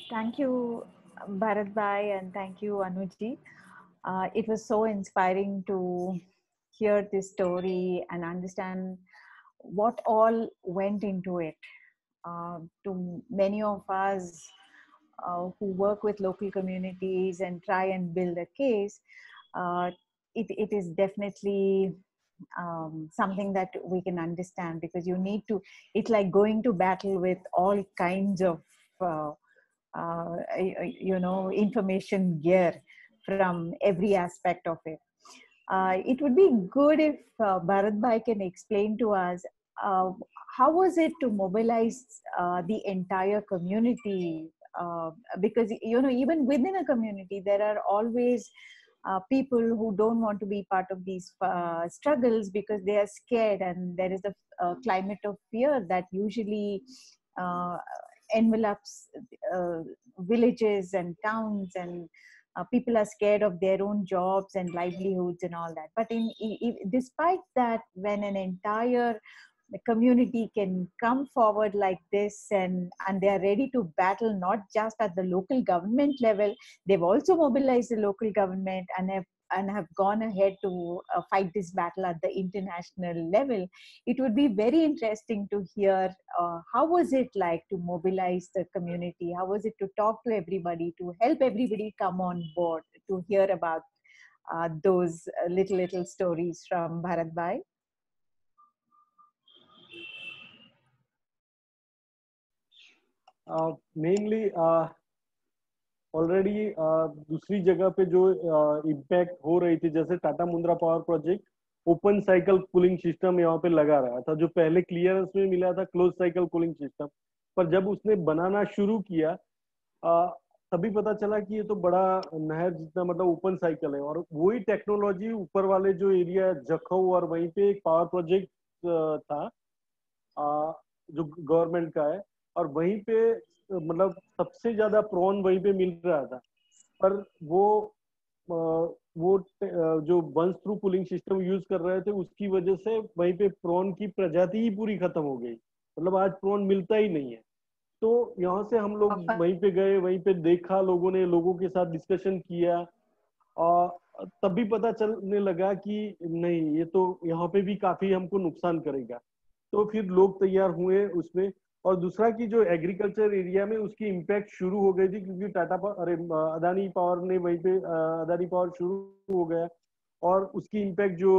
Thank you, Bharat Bhai, and thank you, Anuji. It was so inspiring to hear this story and understand what all went into it. To many of us who work with local communities and try and build a case, it is definitely something that we can understand, because you need to, it's like going to battle with all kinds of information gear from every aspect of it. It would be good if Bharat Bhai can explain to us how was it to mobilize the entire community, because even within a community there are always people who don't want to be part of these struggles because they are scared, and there is a climate of fear that usually envelops villages and towns, and people are scared of their own jobs and livelihoods and all that. But despite that, when an entire community can come forward like this, and they are ready to battle not just at the local government level, they've also mobilized the local government and have gone ahead to fight this battle at the international level. It would be very interesting to hear how was it like to mobilize the community? How was it to talk to everybody, to help everybody come on board, to hear about those little stories from Bharat Bhai?
Mainly already दूसरी जगह पे जो impact हो रही थी, जैसे Tata Mundra power project open cycle cooling system यहाँ पे लगा रहा था, जो पहले क्लियरेंस में मिला था क्लोज साइकिल कूलिंग सिस्टम, पर जब उसने बनाना शुरू किया तभी पता चला कि ये तो बड़ा नहर जितना मतलब ओपन साइकिल है, और वही टेक्नोलॉजी ऊपर वाले जो एरिया जखौ और वहीं पे एक पावर प्रोजेक्ट था जो गवर्नमेंट का है, और वहीं पे मतलब सबसे ज्यादा प्रॉन वहीं पे मिल रहा था, पर वो जो बंस थ्रू पुलिंग सिस्टम यूज कर रहे थे उसकी वजह से वहीं पे प्रॉन की प्रजाति ही पूरी खत्म हो गई, मतलब आज प्रॉन मिलता ही नहीं है। तो यहाँ से हम लोग वहीं पे गए, वहीं पे देखा, लोगों के साथ डिस्कशन किया, और तभी पता चलने लगा कि नहीं, ये तो यहाँ पे भी काफी हमको नुकसान करेगा। तो फिर लोग तैयार हुए उसमें, और दूसरा कि जो एग्रीकल्चर एरिया में उसकी इम्पैक्ट शुरू हो गई थी, क्योंकि अदानी पावर ने वहीं पे अदानी पावर शुरू हो गया, और उसकी इम्पैक्ट जो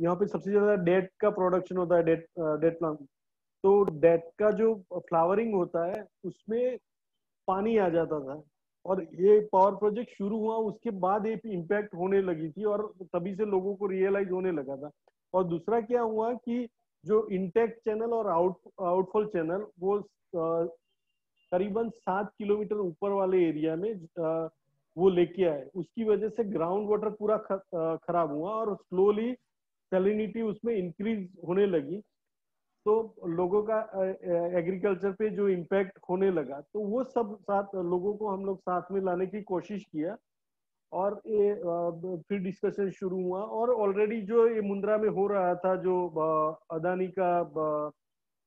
यहाँ पे सबसे ज्यादा डेट का प्रोडक्शन होता है, डेट प्लांट, तो डेट का जो फ्लावरिंग होता है उसमें पानी आ जाता था, और ये पावर प्रोजेक्ट शुरू हुआ उसके बाद ये इम्पैक्ट होने लगी थी, और तभी से लोगों को रियलाइज होने लगा था। और दूसरा क्या हुआ कि जो इंटेक्ट चैनल और आउटफॉल चैनल वो करीबन 7 किलोमीटर ऊपर वाले एरिया में वो लेके आए, उसकी वजह से ग्राउंड वाटर पूरा खराब हुआ और स्लोली सैलिनिटी उसमें इंक्रीज होने लगी, तो लोगों का एग्रीकल्चर पे जो इम्पैक्ट होने लगा, तो वो सब साथ लोगों को हम लोग साथ में लाने की कोशिश किया, और ये फिर डिस्कशन शुरू हुआ। और ऑलरेडी जो ये मुंद्रा में हो रहा था, जो अदानी का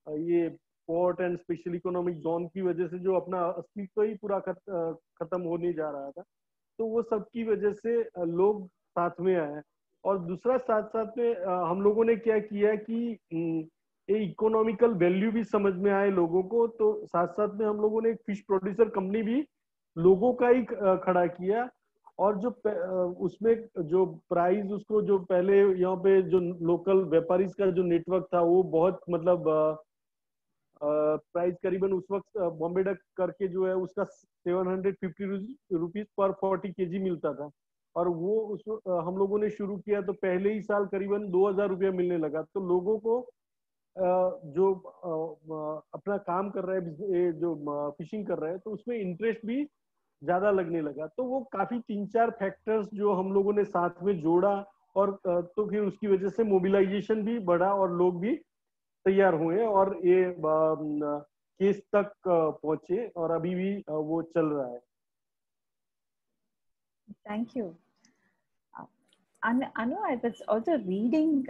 ये port and special economic zone की वजह से जो अपना अस्तित्व ही पूरा खत्म होने जा रहा था, तो वो सब की वजह से लोग साथ में आए। और दूसरा साथ साथ में हम लोगों ने क्या किया कि ये इकोनॉमिकल वैल्यू भी समझ में आए लोगों को, तो साथ साथ में हम लोगों ने एक फिश प्रोड्यूसर कंपनी भी लोगों का ही खड़ा किया, और जो उसमें जो प्राइस उसको जो पहले यहाँ पे जो लोकल व्यापारी का जो नेटवर्क था वो बहुत मतलब प्राइस करीबन उस वक्त बॉम्बे डक करके जो है उसका 750 रुपीज पर 40 kg मिलता था, और वो उस हम लोगों ने शुरू किया तो पहले ही साल करीबन 2,000 रुपया मिलने लगा, तो लोगों को जो अपना काम कर रहे हैं, जो फिशिंग कर रहे हैं, तो उसमें इंटरेस्ट भी ज्यादा लगने लगा। तो वो काफी 3-4 फैक्टर्स जो हम लोगों ने साथ में जोड़ा, और तो फिर उसकी वजह से मोबिलाइजेशन भी बढ़ा और लोग भी तैयार हुए, और ये केस तक पहुंचे, और अभी भी वो चल रहा है।
Thank you. Anu, I was also reading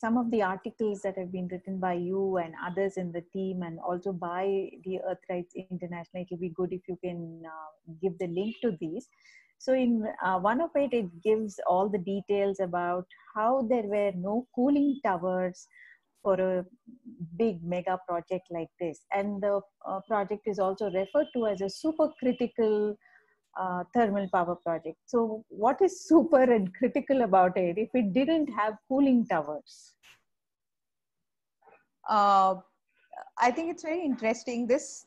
some of the articles that have been written by you and others in the team, and also by the Earth Rights International. It will be good if you can give the link to these. So in one of it, it gives all the details about how there were no cooling towers for a big mega project like this. And the project is also referred to as a supercritical thermal power project. So what is super and critical about it if it didn't have cooling towers?
I think it's very interesting. This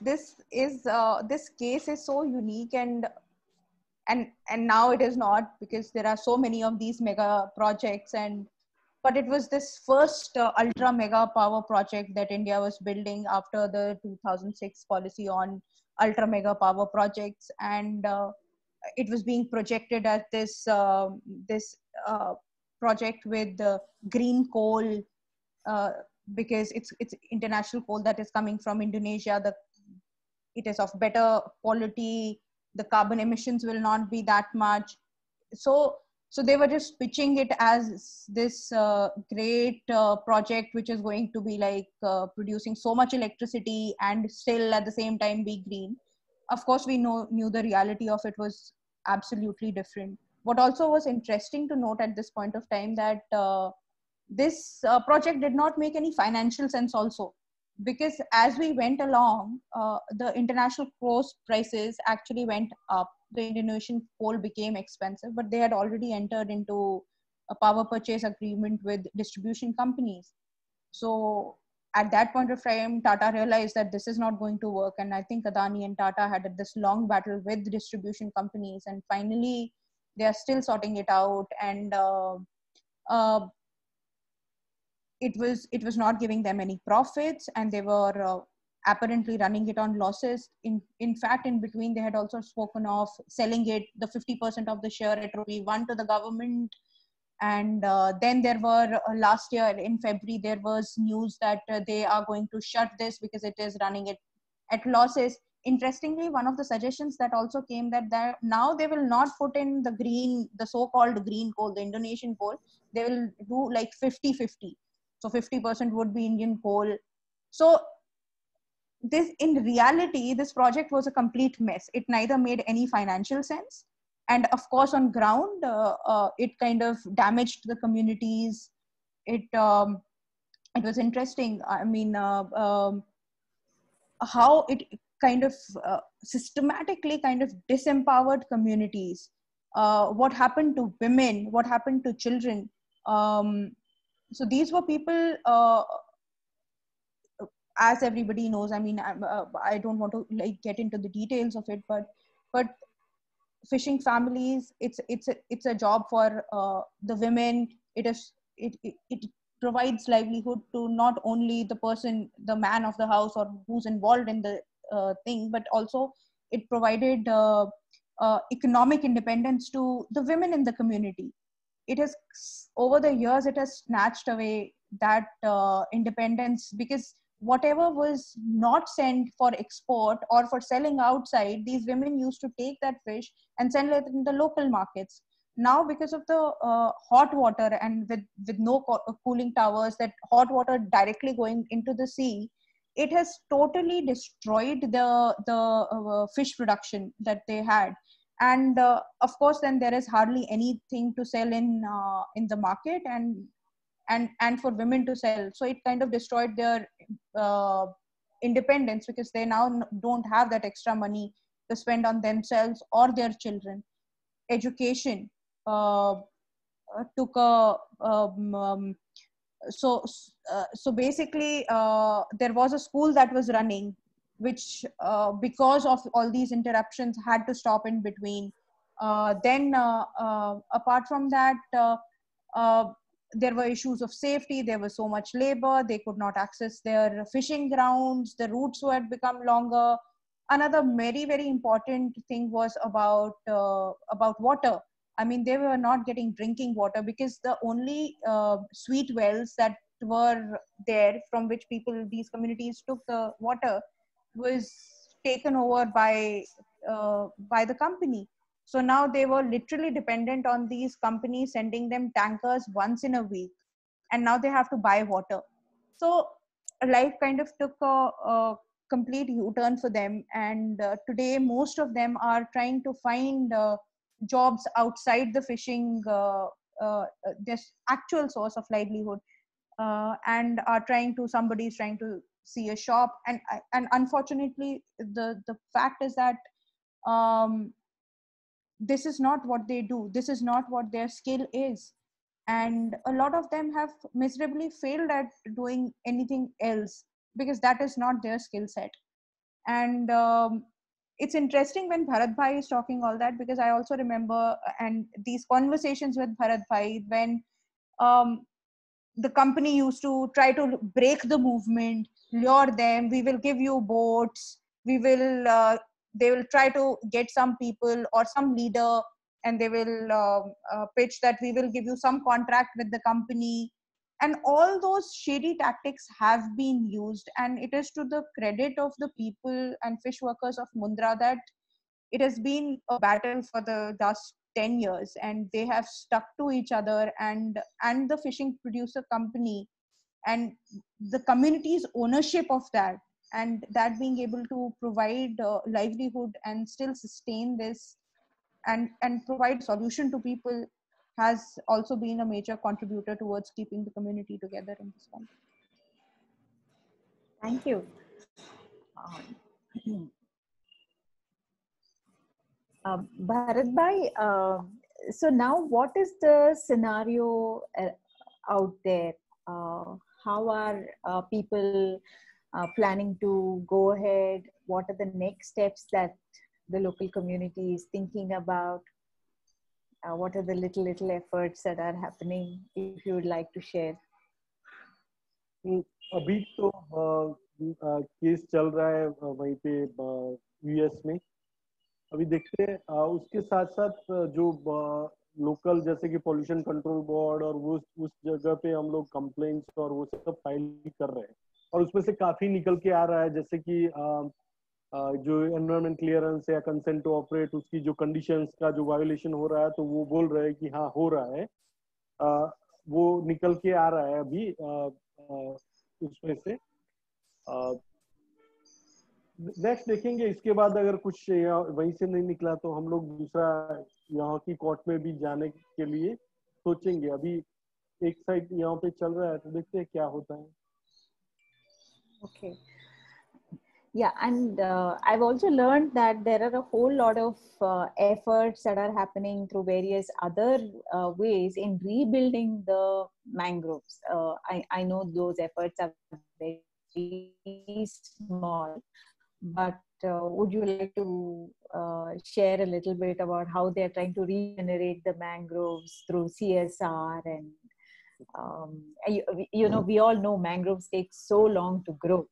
case is so unique, and now it is not, because there are so many of these mega projects, but it was this first ultra mega power project that India was building after the 2006 policy on ultra mega power projects, and it was being projected as this project with green coal, because it's international coal that is coming from Indonesia. It is of better quality. The carbon emissions will not be that much. So they were just pitching it as this great project which is going to be like producing so much electricity and still at the same time be green. Of course, we knew the reality of it was absolutely different. What also was interesting to note at this point of time, that this project did not make any financial sense also, because as we went along, the international coal prices actually went up. The Indonesian coal became expensive, but they had already entered into a power purchase agreement with distribution companies. So at that point of time, Tata realized that this is not going to work. And I think Adani and Tata had this long battle with distribution companies, and finally they are still sorting it out. And it was not giving them any profits, and they were apparently running it on losses. In fact, in between, they had also spoken of selling it, the 50% of the share at ₹1 to the government. And then there were last year in February, there was news that they are going to shut this because it is running it at losses. Interestingly, one of the suggestions that also came, that now they will not put in the so-called green coal, the Indonesian coal. They will do like 50-50. So 50% would be Indian coal. So in reality, this project was a complete mess. It neither made any financial sense, and of course on ground, it kind of damaged the communities. It it was interesting. I mean, how it kind of systematically kind of disempowered communities. What happened to women? What happened to children? So these were people, as everybody knows. I mean, I don't want to like get into the details of it, but fishing families, it's a job for the women. It provides livelihood to not only the person, the man of the house, or who's involved in the thing, but also it provided economic independence to the women in the community. It has, over the years, it has snatched away that independence, because whatever was not sent for export or for selling outside, these women used to take that fish and sell it in the local markets. Now, because of the hot water, and with no cooling towers, that hot water directly going into the sea, it has totally destroyed the fish production that they had. And of course, then there is hardly anything to sell in the market, and for women to sell. So it kind of destroyed their uh, independence, because they now don't have that extra money to spend on themselves or their children. Education took a so basically there was a school that was running, which because of all these interruptions had to stop in between. Then apart from that, uh, there were issues of safety. There was so much labor, they could not access their fishing grounds, the routes had become longer. Another very very important thing was about water. I mean, they were not getting drinking water, because the only sweet wells that were there, from which people, these communities took the water, was taken over by the company. So now they were literally dependent on these companies sending them tankers once in a week, and now they have to buy water. So life kind of took a complete U-turn for them, and today most of them are trying to find jobs outside the fishing, this actual source of livelihood, and are trying to, somebody is trying to see a shop. And unfortunately, the fact is that um, this is not what they do, this is not what their skill is, and a lot of them have miserably failed at doing anything else, because that is not their skill set. And it's interesting when Bharat Bhai is talking all that, because I also remember and these conversations with Bharat Bhai, when um, the company used to try to break the movement, lure them, we will give you boats, we will they will try to get some people or some leader, and they will pitch that we will give you some contract with the company. And all those shady tactics have been used, and it is to the credit of the people and fish workers of Mundra that it has been a battle for the last 10 years, and they have stuck to each other, and the fishing producer company, and the community's ownership of that, and that being able to provide livelihood and still sustain this, and provide solution to people, has also been a major contributor towards keeping the community together in this country.
Thank you. Um, Bharat Bhai, so now what is the scenario out there? How are people planning to go ahead? What are the next steps that the local community is thinking about? What are the little efforts that are happening? If you would like to share.
अभी तो case चल रहा है वहीं पे US में. अभी देखते हैं. उसके साथ साथ जो लोकल जैसे कि पोल्यूशन कंट्रोल बोर्ड और वो उस जगह पे हम लोग कंप्लेंट्स और वो सब फाइल कर रहे हैं, और उसमें से काफी निकल के आ रहा है. जैसे कि जो एनवायरमेंट क्लियरेंस या कंसेंट टू ऑपरेट, उसकी जो कंडीशंस का जो वायोलेशन हो रहा है, तो वो बोल रहे हैं कि हाँ हो रहा है. वो निकल के आ रहा है अभी उसमें से. नेक्स्ट देखेंगे. इसके बाद अगर कुछ वहीं से नहीं निकला तो हम लोग दूसरा यहाँ की कोर्ट में भी जाने के लिए सोचेंगे. अभी एक साइड यहाँ पे चल रहा है, तो देखते हैं क्या होता है.
Okay. Yeah, and I've also learned that there are a whole lot of efforts that are happening through various other ways in rebuilding the mangroves. I know those efforts are very small, but would you like to share a little bit about how they're trying to regenerate the mangroves through CSR and we all know mangroves take so long to grow,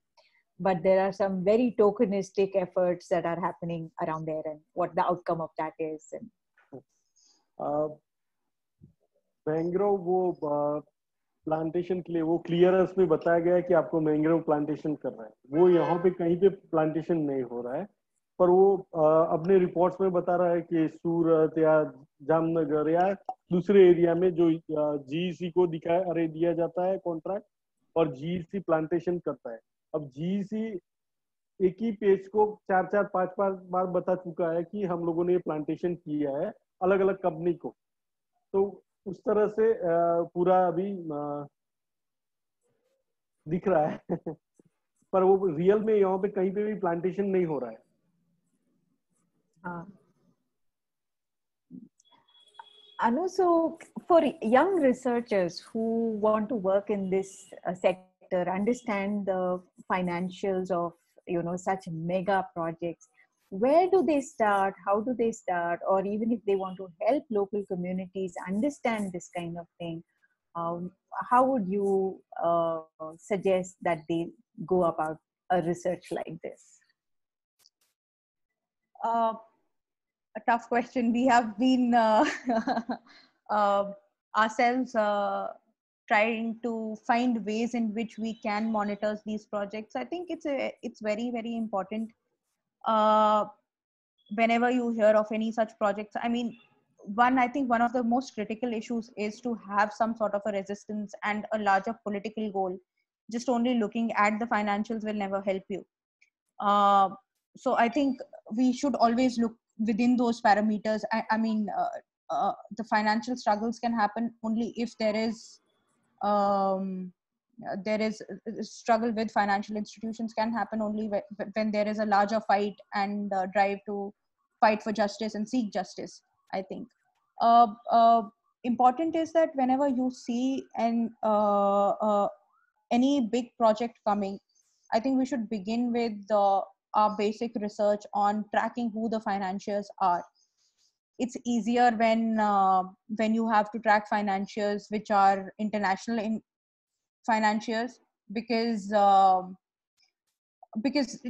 but there are some very tokenistic efforts that are happening around there and what the outcome of that is. And
mangrove वो plantation के लिए वो clearance में बताया गया है कि आपको मैंग्रोव प्लांटेशन करना है, वो यहाँ पे कहीं पे प्लांटेशन नहीं हो रहा है, पर वो अपने रिपोर्ट्स में बता रहा है कि सूरत या जामनगर या दूसरे एरिया में जो जीईसी को दिया जाता है कॉन्ट्रैक्ट और जीईसी प्लांटेशन करता है. अब जीईसी एक ही पेज को 4-5 बार बता चुका है कि हम लोगों ने ये प्लांटेशन किया है अलग अलग कंपनी को, तो उस तरह से पूरा अभी दिख रहा है पर वो रियल में यहाँ पे कहीं पे भी प्लांटेशन नहीं हो रहा है.
Anu, so for young researchers who want to work in this sector, understand the financials of such mega projects, where do they start? How do they start? Or even if they want to help local communities understand this kind of thing, how would you suggest that they go about a research like this?
A tough question. We have been ourselves trying to find ways in which we can monitor these projects. I think it's very, very important. Whenever you hear of any such projects, I mean, I think one of the most critical issues is to have some sort of a resistance and a larger political goal. Just only looking at the financials will never help you. So I think we should always look within those parameters. I mean, the financial struggles can happen only if there is struggle with financial institutions can happen only when there is a larger fight and drive to fight for justice and seek justice. I think important is that whenever you see any big project coming, I think we should begin with our basic research on tracking who the financiers are. It's easier when you have to track financiers which are international in financiers, because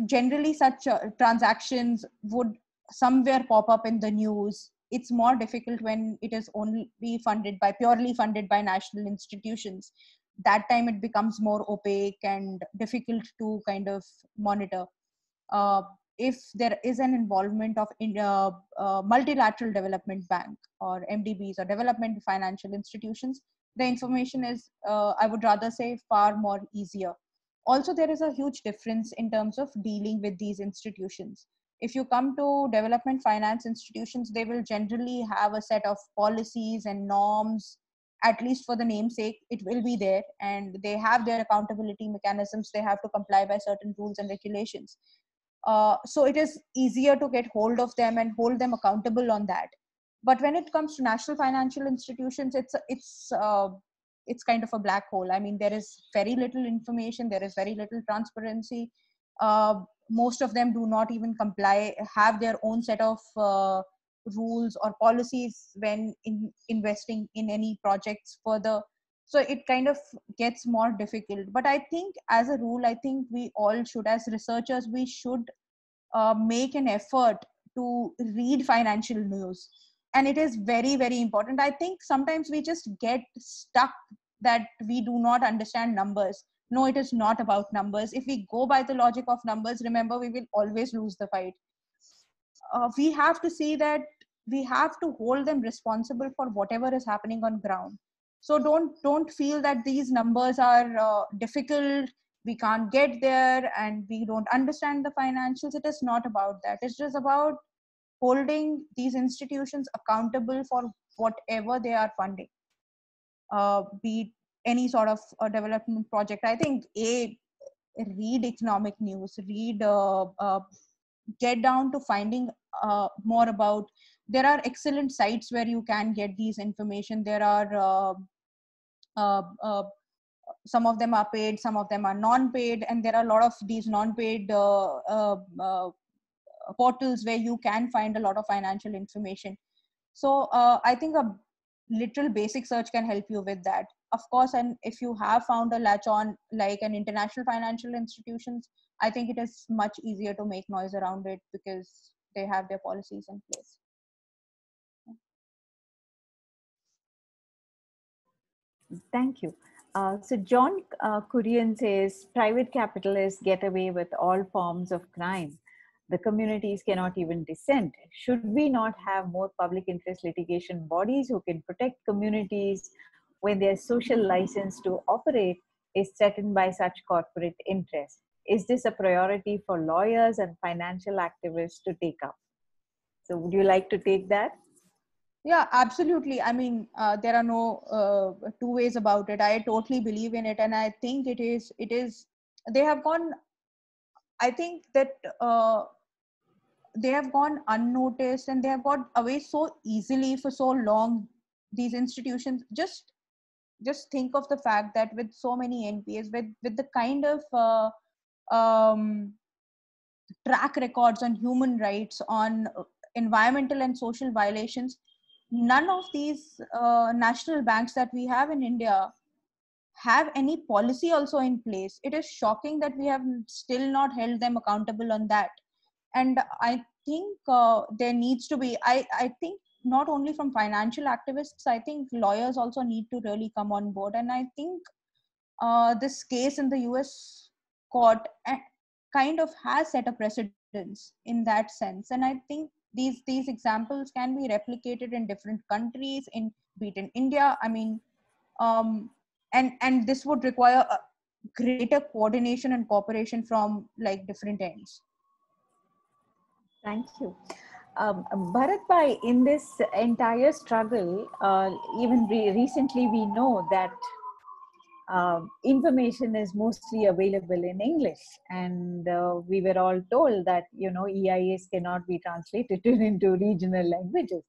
generally such transactions would somewhere pop up in the news. It's more difficult when it is only purely funded by national institutions. That time it becomes more opaque and difficult to kind of monitor. If there is an involvement of multilateral development bank or MDBs or development financial institutions, the information is, I would rather say, far more easier. Also, there is a huge difference in terms of dealing with these institutions. If you come to development finance institutions, they will generally have a set of policies and norms. At least for the namesake, it will be there, and they have their accountability mechanisms. They have to comply by certain rules and regulations. So it is easier to get hold of them and hold them accountable on that. But when it comes to national financial institutions, it's kind of a black hole. I mean, there is very little information, there is very little transparency. Most of them do not even have their own set of rules or policies when investing in any projects further. So it kind of gets more difficult. But I think as a rule, I think we all should, as researchers, we should make an effort to read financial news. And it is very, very important. I think sometimes we just get stuck that we do not understand numbers. No, it is not about numbers. If we go by the logic of numbers, remember, we will always lose the fight. We have to see that we have to hold them responsible for whatever is happening on ground. So don't feel that these numbers are difficult, we can't get there, and we don't understand the financials. It is not about that. It's just about holding these institutions accountable for whatever they are funding, be it any sort of development project. I think read economic news, get down to finding more about. There are excellent sites where you can get these information. There are uh, uh, some of them are paid, some of them are non-paid, and there are a lot of these non-paid portals where you can find a lot of financial information. So I think a literal basic search can help you with that, of course. And if you have found a latch on like an international financial institutions, I think it is much easier to make noise around it because they have their policies in place.
Thank you. So John Kurian says private capitalists get away with all forms of crime. The communities cannot even dissent. Should we not have more public interest litigation bodies who can protect communities when their social license to operate is threatened by such corporate interests? Is this a priority for lawyers and financial activists to take up? So would you like to take that?
Yeah, absolutely. I mean, there are no two ways about it. I totally believe in it, and I think it is. They have gone. I think that they have gone unnoticed, and they have got away so easily for so long. These institutions, just think of the fact that with so many NPAs, with the kind of track records on human rights, on environmental and social violations, none of these national banks that we have in India have any policy also in place. It is shocking that we have still not held them accountable on that. And I think there needs to be, I think not only from financial activists, I think lawyers also need to really come on board. And I think this case in the US court kind of has set a precedence in that sense. And I think these examples can be replicated in different countries, in be it in India. I mean, and this would require a greater coordination and cooperation from like different ends.
Thank you. Bharat Bhai, in this entire struggle, even recently we know that information is mostly available in English, and we were all told that EIS cannot be translated into regional languages.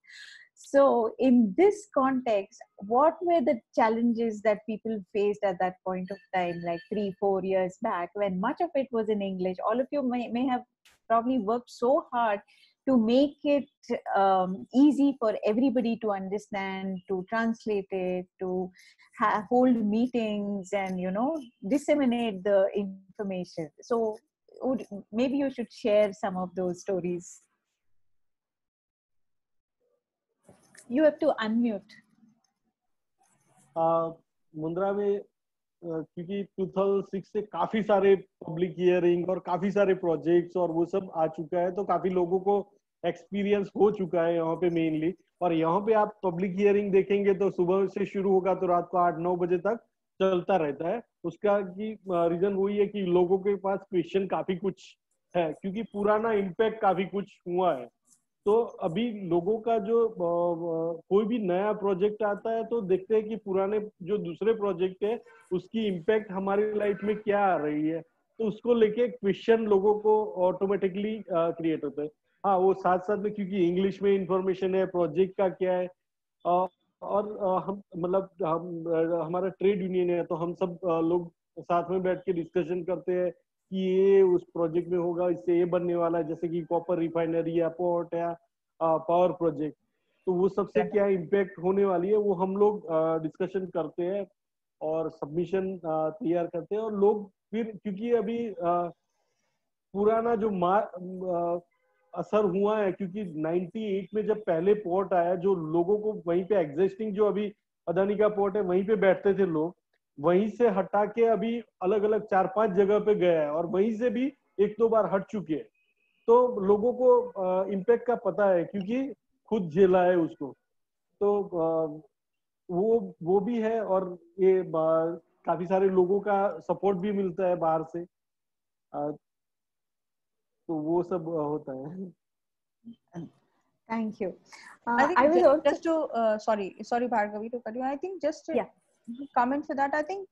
So in this context, what were the challenges that people faced at that point of time, like 3-4 years back, when much of it was in English? All of you may have probably worked so hard to make it easy for everybody to understand, to translate it, to hold meetings and disseminate the information. So maybe you should share some of those stories. You have to unmute.
Mundra में क्योंकि 2006 से काफी सारे public hearing और काफी सारे projects और वो सब आ चुका है, तो काफी लोगों को एक्सपीरियंस हो चुका है यहाँ पे मेनली। और यहाँ पे आप पब्लिक हियरिंग देखेंगे तो सुबह से शुरू होगा तो रात को 8-9 बजे तक चलता रहता है। उसका की रीजन वही है कि लोगों के पास क्वेश्चन काफी कुछ है, क्योंकि पुराना इम्पैक्ट काफी कुछ हुआ है। तो अभी लोगों का जो कोई भी नया प्रोजेक्ट आता है तो देखते हैं कि पुराने जो दूसरे प्रोजेक्ट है उसकी इम्पैक्ट हमारी लाइफ में क्या आ रही है, तो उसको लेके क्वेश्चन लोगों को ऑटोमेटिकली क्रिएट होता है। हाँ, वो साथ साथ में क्योंकि इंग्लिश में इंफॉर्मेशन है प्रोजेक्ट का क्या है, और हम मतलब हमारा ट्रेड यूनियन है तो हम सब लोग साथ में बैठ के डिस्कशन करते हैं कि ये उस प्रोजेक्ट में होगा, इससे ये बनने वाला है, जैसे कि कॉपर रिफाइनरी या पोर्ट या पावर प्रोजेक्ट, तो वो सबसे क्या इम्पैक्ट होने वाली है वो हम लोग डिस्कशन करते हैं और सबमिशन तैयार करते हैं। और लोग फिर क्योंकि अभी पुराना जो असर हुआ है, क्योंकि 98 में जब पहले पोर्ट आया, जो लोगों को वहीं पे एग्जिस्टिंग जो अभी अदानी का पोर्ट है वहीं पे बैठते थे लोग, वहीं से हटा के अभी अलग अलग 4-5 जगह पे गया है और वहीं से भी 1-2 बार हट चुके हैं। तो लोगों को इम्पैक्ट का पता है क्योंकि खुद झेला है उसको, तो वो भी है। और ये काफी सारे लोगों का सपोर्ट भी मिलता है बाहर से, तो वो सब होता है।
Thank you.
I think
I will also...
just to sorry Bhargavi to cut you. I think just to comment for that, I think,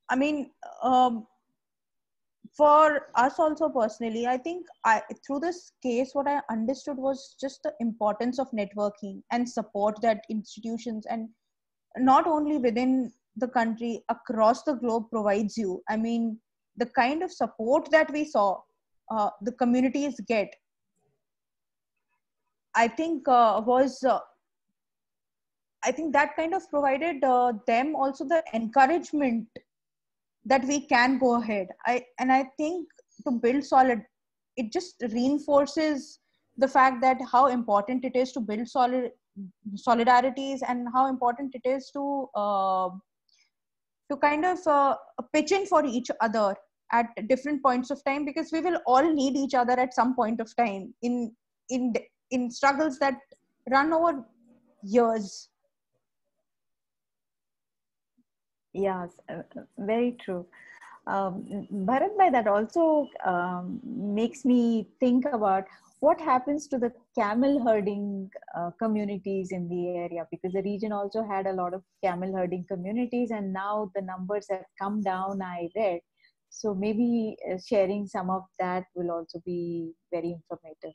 I mean, for us also personally, I think through this case, what I understood was just the importance of networking and support that institutions, and not only within the country, across the globe, provides you. I mean, the kind of support that we saw the communities get, I think I think that kind of provided them also the encouragement that we can go ahead. I think to build solid, it just reinforces the fact that how important it is to build solidarities, and how important it is to kind of pitch in for each other at different points of time, because we will all need each other at some point of time in in struggles that run over years.
Yes, very true. Bharat Bhai, that also makes me think about what happens to the camel herding communities in the area, because the region also had a lot of camel herding communities, and now the numbers have come down, I read. So maybe sharing some of that will also be very informative.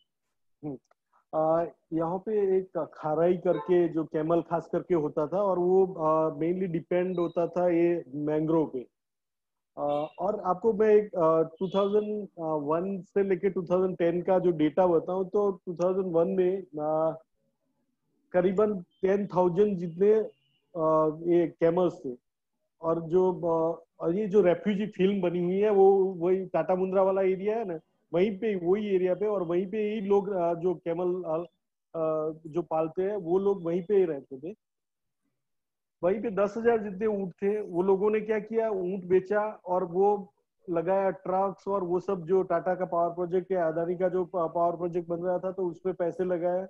यहाँ पे एक खाराई करके जो camel खास करके होता था, और वो मेनली डिपेंड होता था ये मैंग्रोव पे। और आपको मैं एक 2001 से लेके 2010 का जो डेटा बताऊं, तो 2001 में करीबन 10,000 जितने ये कैमल्स थे। और ये जो रेफ्यूजी फिल्म बनी हुई है, वो वही टाटा मुंद्रा वाला एरिया है ना, वहीं पे, वही एरिया पे, और वहीं पे ही लोग जो कैमल जो पालते हैं वो लोग वहीं पे ही रहते थे। वहीं पे 10,000 जितने ऊंट थे, वो लोगों ने क्या किया, ऊंट बेचा और वो लगाया ट्रक्स, और वो सब जो टाटा का पावर प्रोजेक्ट या अदानी का जो पावर प्रोजेक्ट बन रहा था, तो उसमें पैसे लगाए,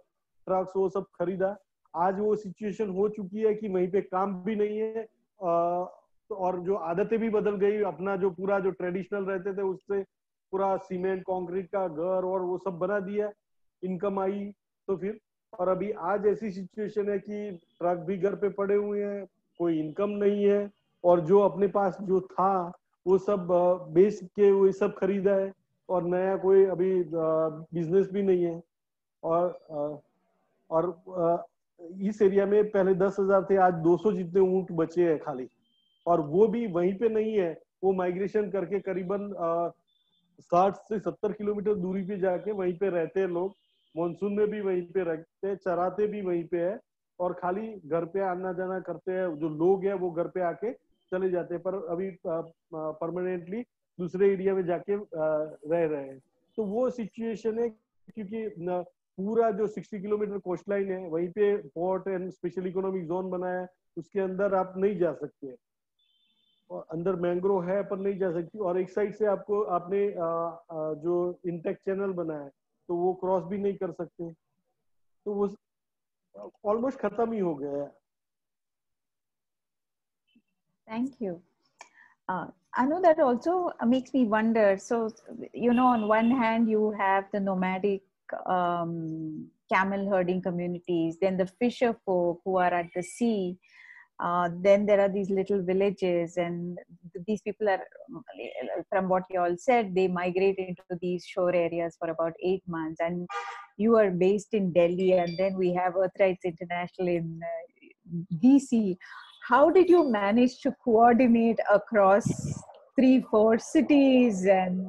ट्रक्स वो सब खरीदा। आज वो सिचुएशन हो चुकी है कि वहीं पे काम भी नहीं है, और जो आदतें भी बदल गई। अपना जो पूरा जो ट्रेडिशनल रहते थे उससे पूरा सीमेंट कंक्रीट का घर और वो सब बना दिया, इनकम आई तो फिर। और अभी आज ऐसी सिचुएशन है कि ट्रक भी घर पे पड़े हुए हैं, कोई इनकम नहीं है, और जो अपने पास जो था वो सब बेच के वो सब खरीदा है, और नया कोई अभी बिजनेस भी नहीं है। और इस एरिया में पहले 10,000 थे, आज 200 जितने ऊंट बचे हैं खाली, और वो भी वहीं पे नहीं है, वो माइग्रेशन करके करीबन 60 से 70 किलोमीटर दूरी पे जाके वहीं पे रहते हैं लोग। मानसून में भी वहीं पे रहते हैं, चराते भी वहीं पे है, और खाली घर पे आना जाना करते हैं। जो लोग हैं वो घर पे आके चले जाते हैं, पर अभी परमानेंटली दूसरे एरिया में जाके रह रहे हैं। तो वो सिचुएशन है, क्योंकि पूरा जो 60 किलोमीटर कोस्ट लाइन है, वहीं पे port and special economic zone बना है, उसके अंदर आप नहीं जा सकते, और अंदर मैंग्रोव है पर नहीं जा सकती। और एक साइड से आपको आपने जो इंटेक्ट चैनल बना है, तो वो क्रॉस भी नहीं कर सकते, तो वो ऑलमोस्ट खत्म ही हो गया है।
Thank you. I know that also makes me wonder. So, you know, on one hand, you have the nomadic camel herding communities, then the fisher folk who are at the sea. Then there are these little villages, and these people are, from what you all said, they migrate into these shore areas for about 8 months. And you are based in Delhi, and then we have Earth Rights International in DC. How did you manage to coordinate across 3-4 cities and,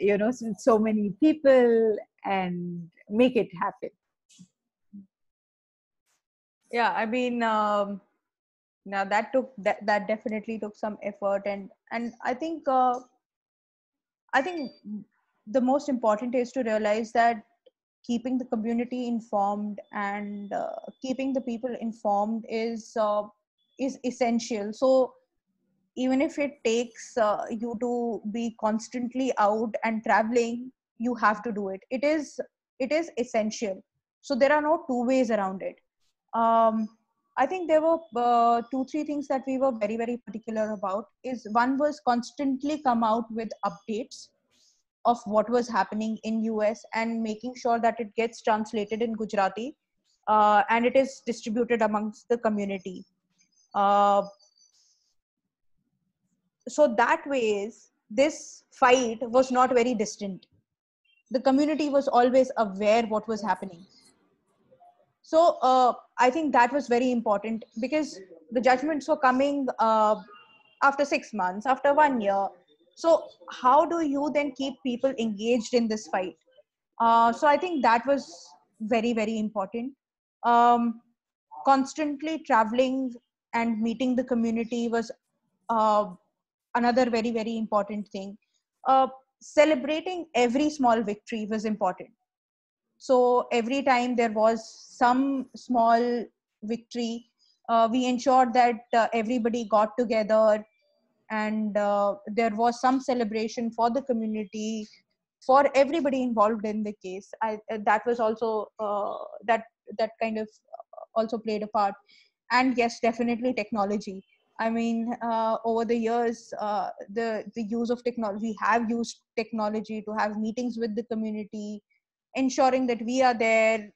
you know, so many people and make it happen?
Yeah, I mean, now that definitely took some effort, and I think the most important is to realize that keeping the community informed and keeping the people informed is essential. So even if it takes you to be constantly out and traveling, you have to do it. It is essential. So there are no two ways around it. I think there were 2-3 things that we were very, very particular about. Is one was constantly come out with updates of what was happening in US, and making sure that it gets translated in Gujarati and it is distributed amongst the community. So that way is this fight was not very distant. The community was always aware what was happening. So I think that was very important, because the judgments were coming after 6 months, after 1 year. So how do you then keep people engaged in this fight? So I think that was very, very important. Constantly traveling and meeting the community was another very, very important thing. Celebrating every small victory was important. So every time there was some small victory, we ensured that everybody got together, and there was some celebration for the community, for everybody involved in the case. That was also that kind of also played a part. And yes, definitely technology. I mean, over the years, the use of technology, we have used technology to have meetings with the community, ensuring that we are there,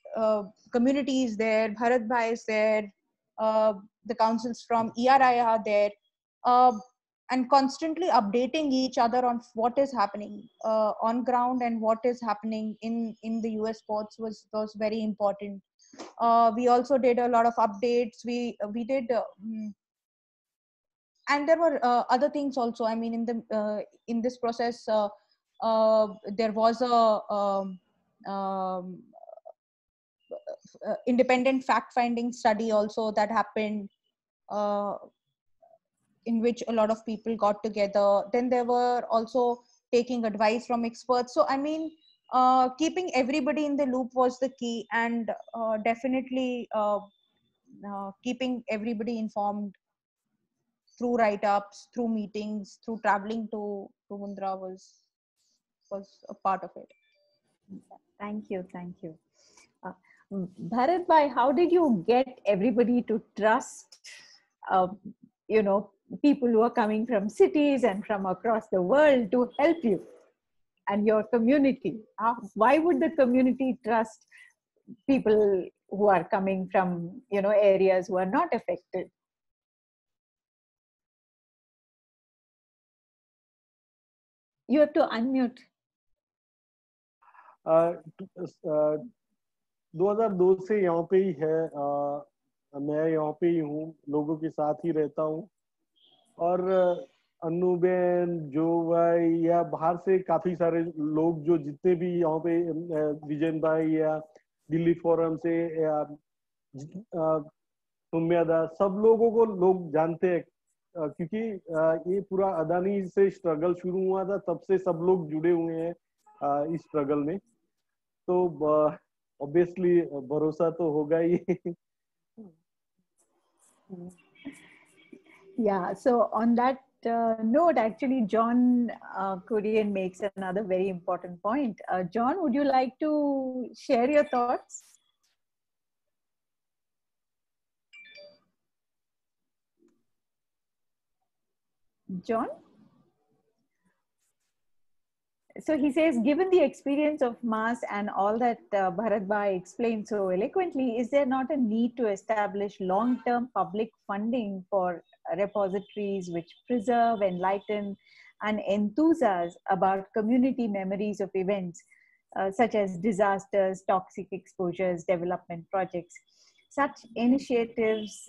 community is there, Bharat Bhai is there, the councils from ERI are there, uh, and constantly updating each other on what is happening on ground, and what is happening in the US ports was very important. We also did a lot of updates. We did and there were other things also. I mean, in this process, there was a independent fact finding study also that happened, uh, in which a lot of people got together. Then there were also taking advice from experts. So I mean, keeping everybody in the loop was the key, and definitely keeping everybody informed through write-ups, through meetings, through traveling to Mundra was a part of it.
Thank you, thank you. Bharat Bhai, how did you get everybody to trust, uh, you know, people who are coming from cities and from across the world to help you and your community? Why would the community trust people who are coming from, you know, areas who are not affected? You have to unmute.
2002 से यहाँ पे ही है। मैं यहाँ पे ही हूँ, लोगों के साथ ही रहता हूँ। और अन्नू बेन, जो भाई या बाहर से काफी सारे लोग, जो जितने भी यहाँ पे विजयन भाई या दिल्ली फोरम से या सुम्यादा, सब लोगों को लोग जानते हैं, क्योंकि ये पूरा अदानी से स्ट्रगल शुरू हुआ था, तब से सब लोग जुड़े हुए हैं इस स्ट्रगल में। तो ऑब्वियसली भरोसा तो होगा ही।
Yeah, so on that note, actually, John Kurian makes another very important point. John, would you like to share your thoughts? John? So he says, given the experience of MAS and all that Bharat Bhai explained so eloquently, is there not a need to establish long-term public funding for repositories which preserve, enlighten, and enthuse about community memories of events such as disasters, toxic exposures, development projects? Such initiatives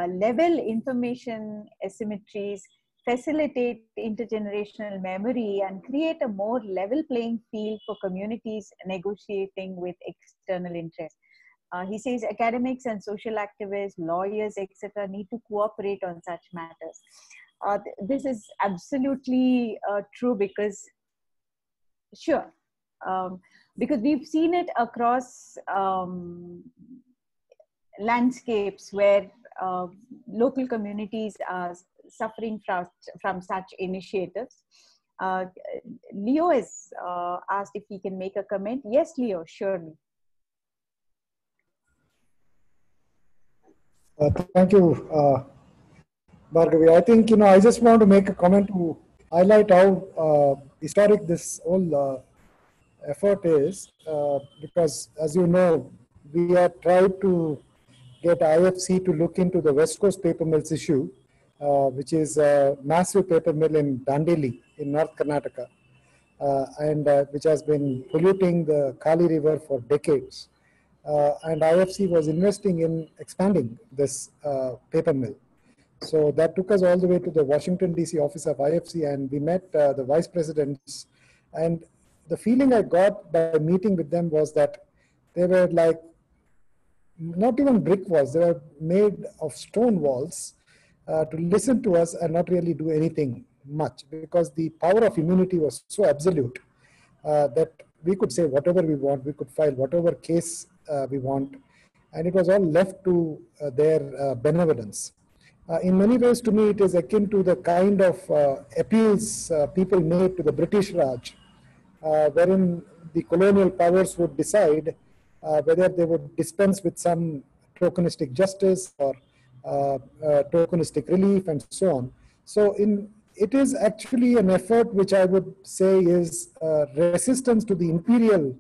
level information asymmetries, facilitate intergenerational memory, and create a more level playing field for communities negotiating with external interests. He says academics and social activists, lawyers, etc., need to cooperate on such matters. This is absolutely true, because, sure, because we've seen it across landscapes where local communities are suffering from such initiatives. Leo has asked if he can make a comment. Yes, Leo, surely.
Thank you, Bhargavi. I think, I just want to make a comment to highlight how historic this whole effort is, because, as you know, we have tried to get IFC to look into the West Coast paper mills issue, which is a massive paper mill in Dandeli in North Karnataka, and which has been polluting the Kali River for decades. And IFC was investing in expanding this paper mill. So that took us all the way to the Washington, D.C. office of IFC, and we met the vice presidents. And the feeling I got by meeting with them was that they were like, not even brick walls, they were made of stone walls to listen to us and not really do anything much, because the power of immunity was so absolute that we could say whatever we want, we could file whatever case we want, and it was all left to their benevolence. In many ways, to me, it is akin to the kind of appeals people made to the British Raj, wherein the colonial powers would decide whether they would dispense with some tokenistic justice or tokenistic relief and so on. So it is actually an effort which I would say is resistance to the imperial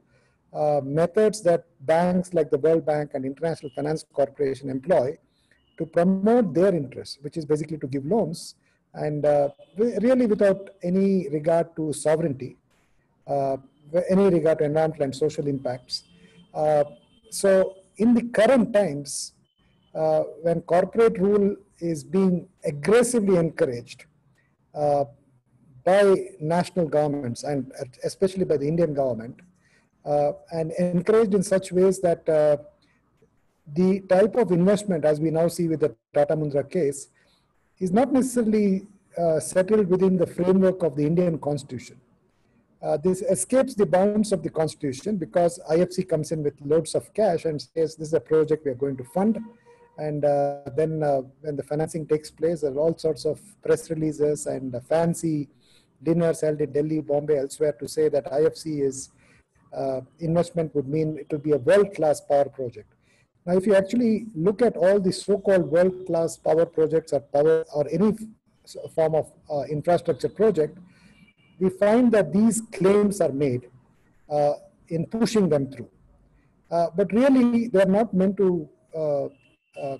methods that banks like the World Bank and International Finance Corporation employ to promote their interests, which is basically to give loans, and really without any regard to sovereignty, any regard to environmental and social impacts. So in the current times, when corporate rule is being aggressively encouraged by national governments, and especially by the Indian government, and encouraged in such ways that the type of investment, as we now see with the Tata Mundra case, is not necessarily settled within the framework of the Indian Constitution. This escapes the bounds of the Constitution because IFC comes in with loads of cash and says, this is a project we are going to fund. And then when the financing takes place, there are all sorts of press releases and fancy dinners held in Delhi, Bombay, elsewhere to say that IFC is investment would mean it will be a world-class power project. Now, if you actually look at all the so-called world-class power projects or any form of infrastructure project, we find that these claims are made in pushing them through. But really, they are not meant to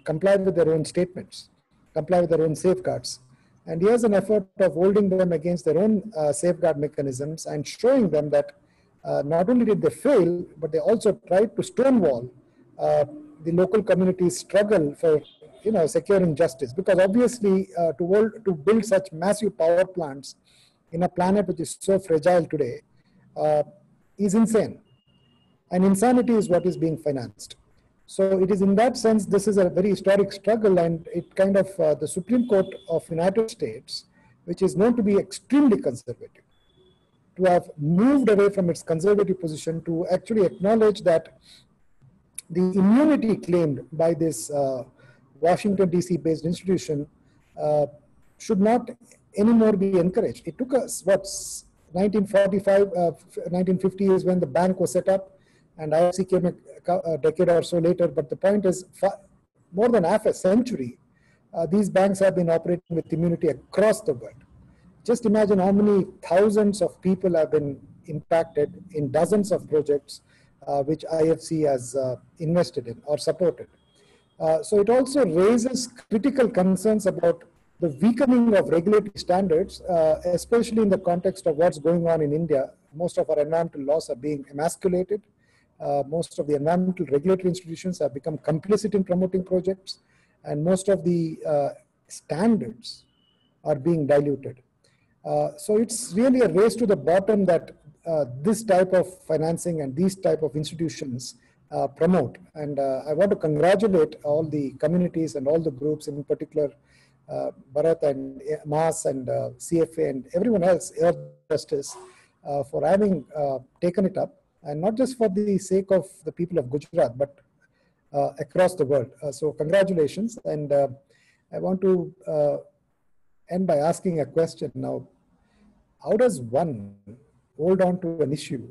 comply with their own statements, comply with their own safeguards. And here's an effort of holding them against their own safeguard mechanisms and showing them that not only did they fail, but they also tried to stonewall the local community's struggle for securing justice. Because obviously, to build such massive power plants in a planet which is so fragile today is insane. And insanity is what is being financed. So it is in that sense, this is a very historic struggle, and it kind of, the Supreme Court of United States, which is known to be extremely conservative, to have moved away from its conservative position to actually acknowledge that the immunity claimed by this Washington, D.C. based institution should not anymore be encouraged. It took us, 1945, 1950 is when the bank was set up, and IFC came a decade or so later. But the point is, more than half a century, these banks have been operating with immunity across the world. Just imagine how many thousands of people have been impacted in dozens of projects which IFC has invested in or supported. So it also raises critical concerns about the weakening of regulatory standards, especially in the context of what's going on in India. Most of our environmental laws are being emasculated. Most of the environmental regulatory institutions have become complicit in promoting projects, and most of the standards are being diluted. So it's really a race to the bottom that this type of financing and these type of institutions promote. And I want to congratulate all the communities and all the groups, in particular Bharat and MAS and CFA and everyone else, Earth Justice, for having taken it up, and not just for the sake of the people of Gujarat, but across the world. So congratulations. And I want to end by asking a question now. How does one hold on to an issue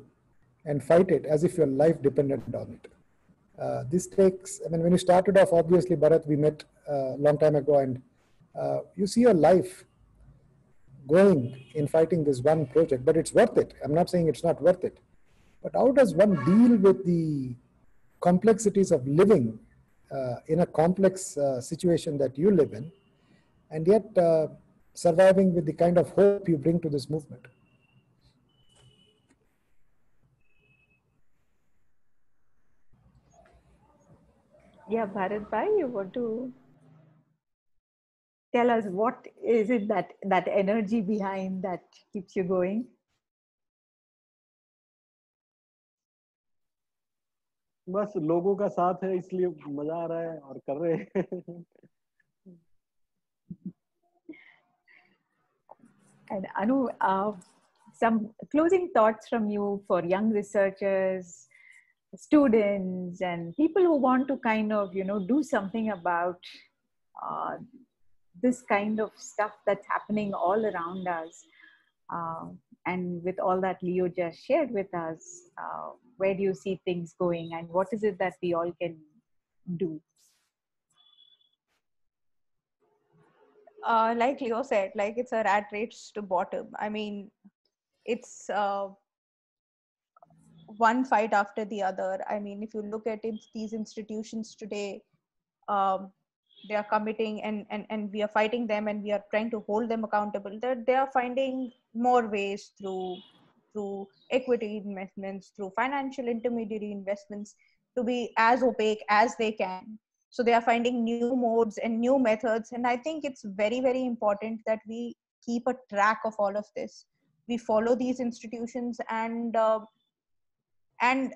and fight it as if your life depended on it? This takes, I mean, when you started off, obviously, Bharat, we met a long time ago, and you see your life going in fighting this one project, but it's worth it. I'm not saying it's not worth it. But how does one deal with the complexities of living in a complex situation that you live in, and yet surviving with the kind of hope you bring to this movement.
Yeah, Bharat Bhai, you want to tell us what is it that energy behind that keeps you going?
बस लोगों का साथ है इसलिए मजा आ रहा है और कर रहे हैं.
And Anu, some closing thoughts from you for young researchers, students, and people who want to kind of, do something about uh, this kind of stuff that's happening all around us. And with all that Leo just shared with us, where do you see things going, and what is it that we all can do?
Like Leo said, like it's a rat race to bottom. I mean, it's one fight after the other. I mean, if you look at it, these institutions today, they are committing and we are fighting them and we are trying to hold them accountable. They are finding more ways through equity investments, through financial intermediary investments to be as opaque as they can. So they are finding new modes and new methods. And I think it's very, very important that we keep a track of all of this. We follow these institutions and I,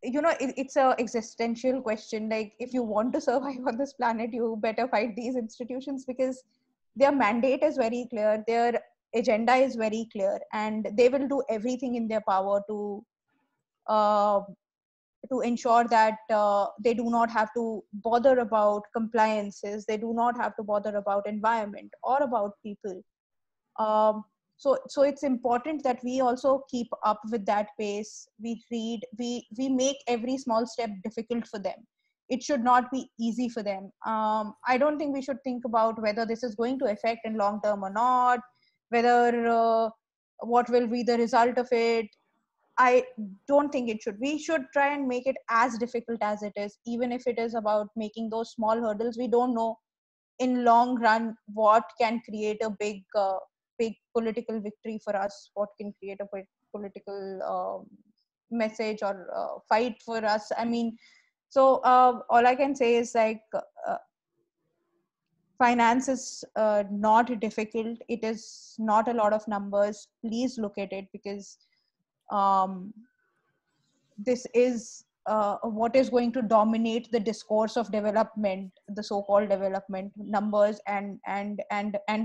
it's a existential question. Like, if you want to survive on this planet, you better fight these institutions because their mandate is very clear, their agenda is very clear, and they will do everything in their power to ensure that they do not have to bother about compliances, they do not have to bother about environment or about people. So it's important that we also keep up with that pace. We read, we make every small step difficult for them. It should not be easy for them. I don't think we should think about whether this is going to affect in long term or not, whether what will be the result of it. I don't think it should. We should try and make it as difficult as it is, even if it is about making those small hurdles. We don't know in long run what can create a big political victory for us, what can create a political message or fight for us. I mean, so all I can say is like finance is not difficult. It is not a lot of numbers. Please look at it because this is what is going to dominate the discourse of development, the so-called development, numbers and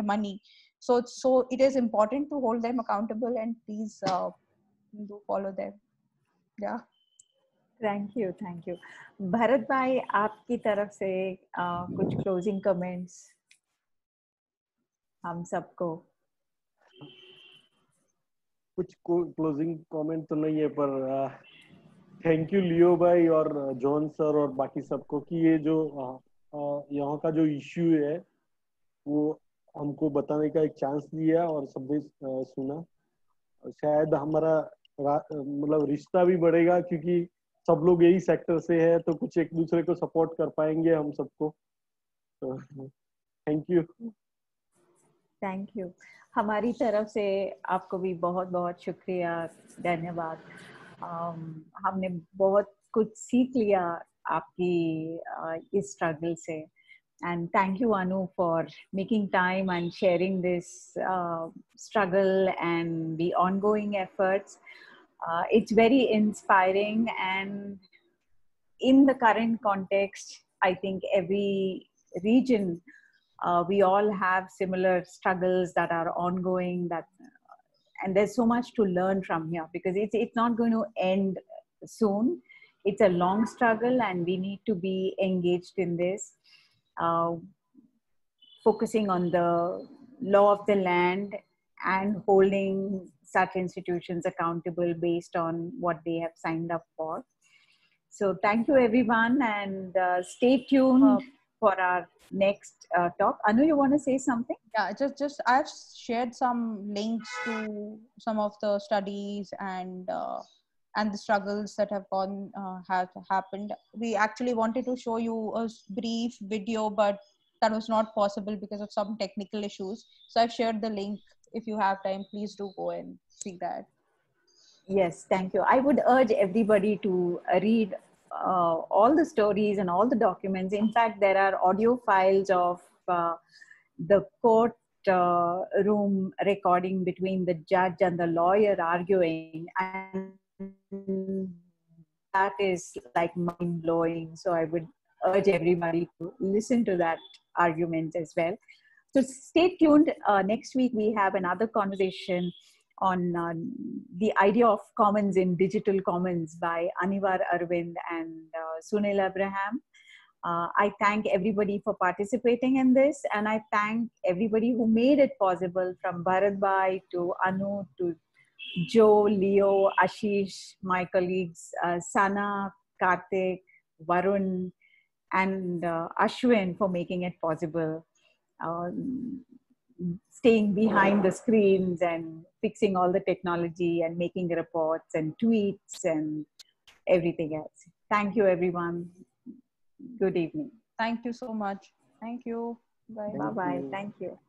money. So it is important to hold them accountable and please do follow them. Yeah.
Thank you. Bharat Bhai, आपकी तरफ से कुछ closing comments हम सबको.
कुछ closing comment तो नहीं है, पर थैंक यू लियो भाई और जॉन सर और बाकी सबको कि ये जो यहाँ का जो इश्यू है वो हमको बताने का एक चांस दिया और सबने सुना. शायद हमारा मतलब रिश्ता भी बढ़ेगा क्योंकि सब लोग यही सेक्टर से है, तो कुछ एक दूसरे को सपोर्ट कर पाएंगे हम सबको. तो
थैंक यू. हमारी तरफ से आपको भी बहुत बहुत शुक्रिया, धन्यवाद. हमने बहुत कुछ सीख लिया आपकी इस स्ट्रगल से. And thank you, Anu, for making time and sharing this struggle and the ongoing efforts. It's very inspiring, and in the current context, I think every region, we all have similar struggles that are ongoing, and there's so much to learn from here because it's not going to end soon. It's a long struggle and we need to be engaged in this. Focusing on the law of the land and holding such institutions accountable based on what they have signed up for. So thank you everyone, and stay tuned for our next talk. Anu, you want to say something?
Yeah, just I've shared some links to some of the studies and the struggles that have happened. We actually wanted to show you a brief video, but that was not possible because of some technical issues. So I've shared the link. If you have time, please do go and see that.
Yes, thank you. I would urge everybody to read all the stories and all the documents. In fact, there are audio files of the court room recording between the judge and the lawyer arguing, and that is like mind blowing. So I would urge everybody to listen to that argument as well. So stay tuned. Next week we have another conversation on the idea of commons in digital commons by Anivar Arvind and Sunil Abraham. I thank everybody for participating in this, and I thank everybody who made it possible, from Bharat Bhai to Anu to Joe, Leo, Ashish, my colleagues, Sana, Karthik, Varun, and Ashwin for making it possible. Staying behind the screens and fixing all the technology and making reports and tweets and everything else. Thank you, everyone. Good evening.
Thank you so much. Thank you. Bye.
Bye-bye. Thank you.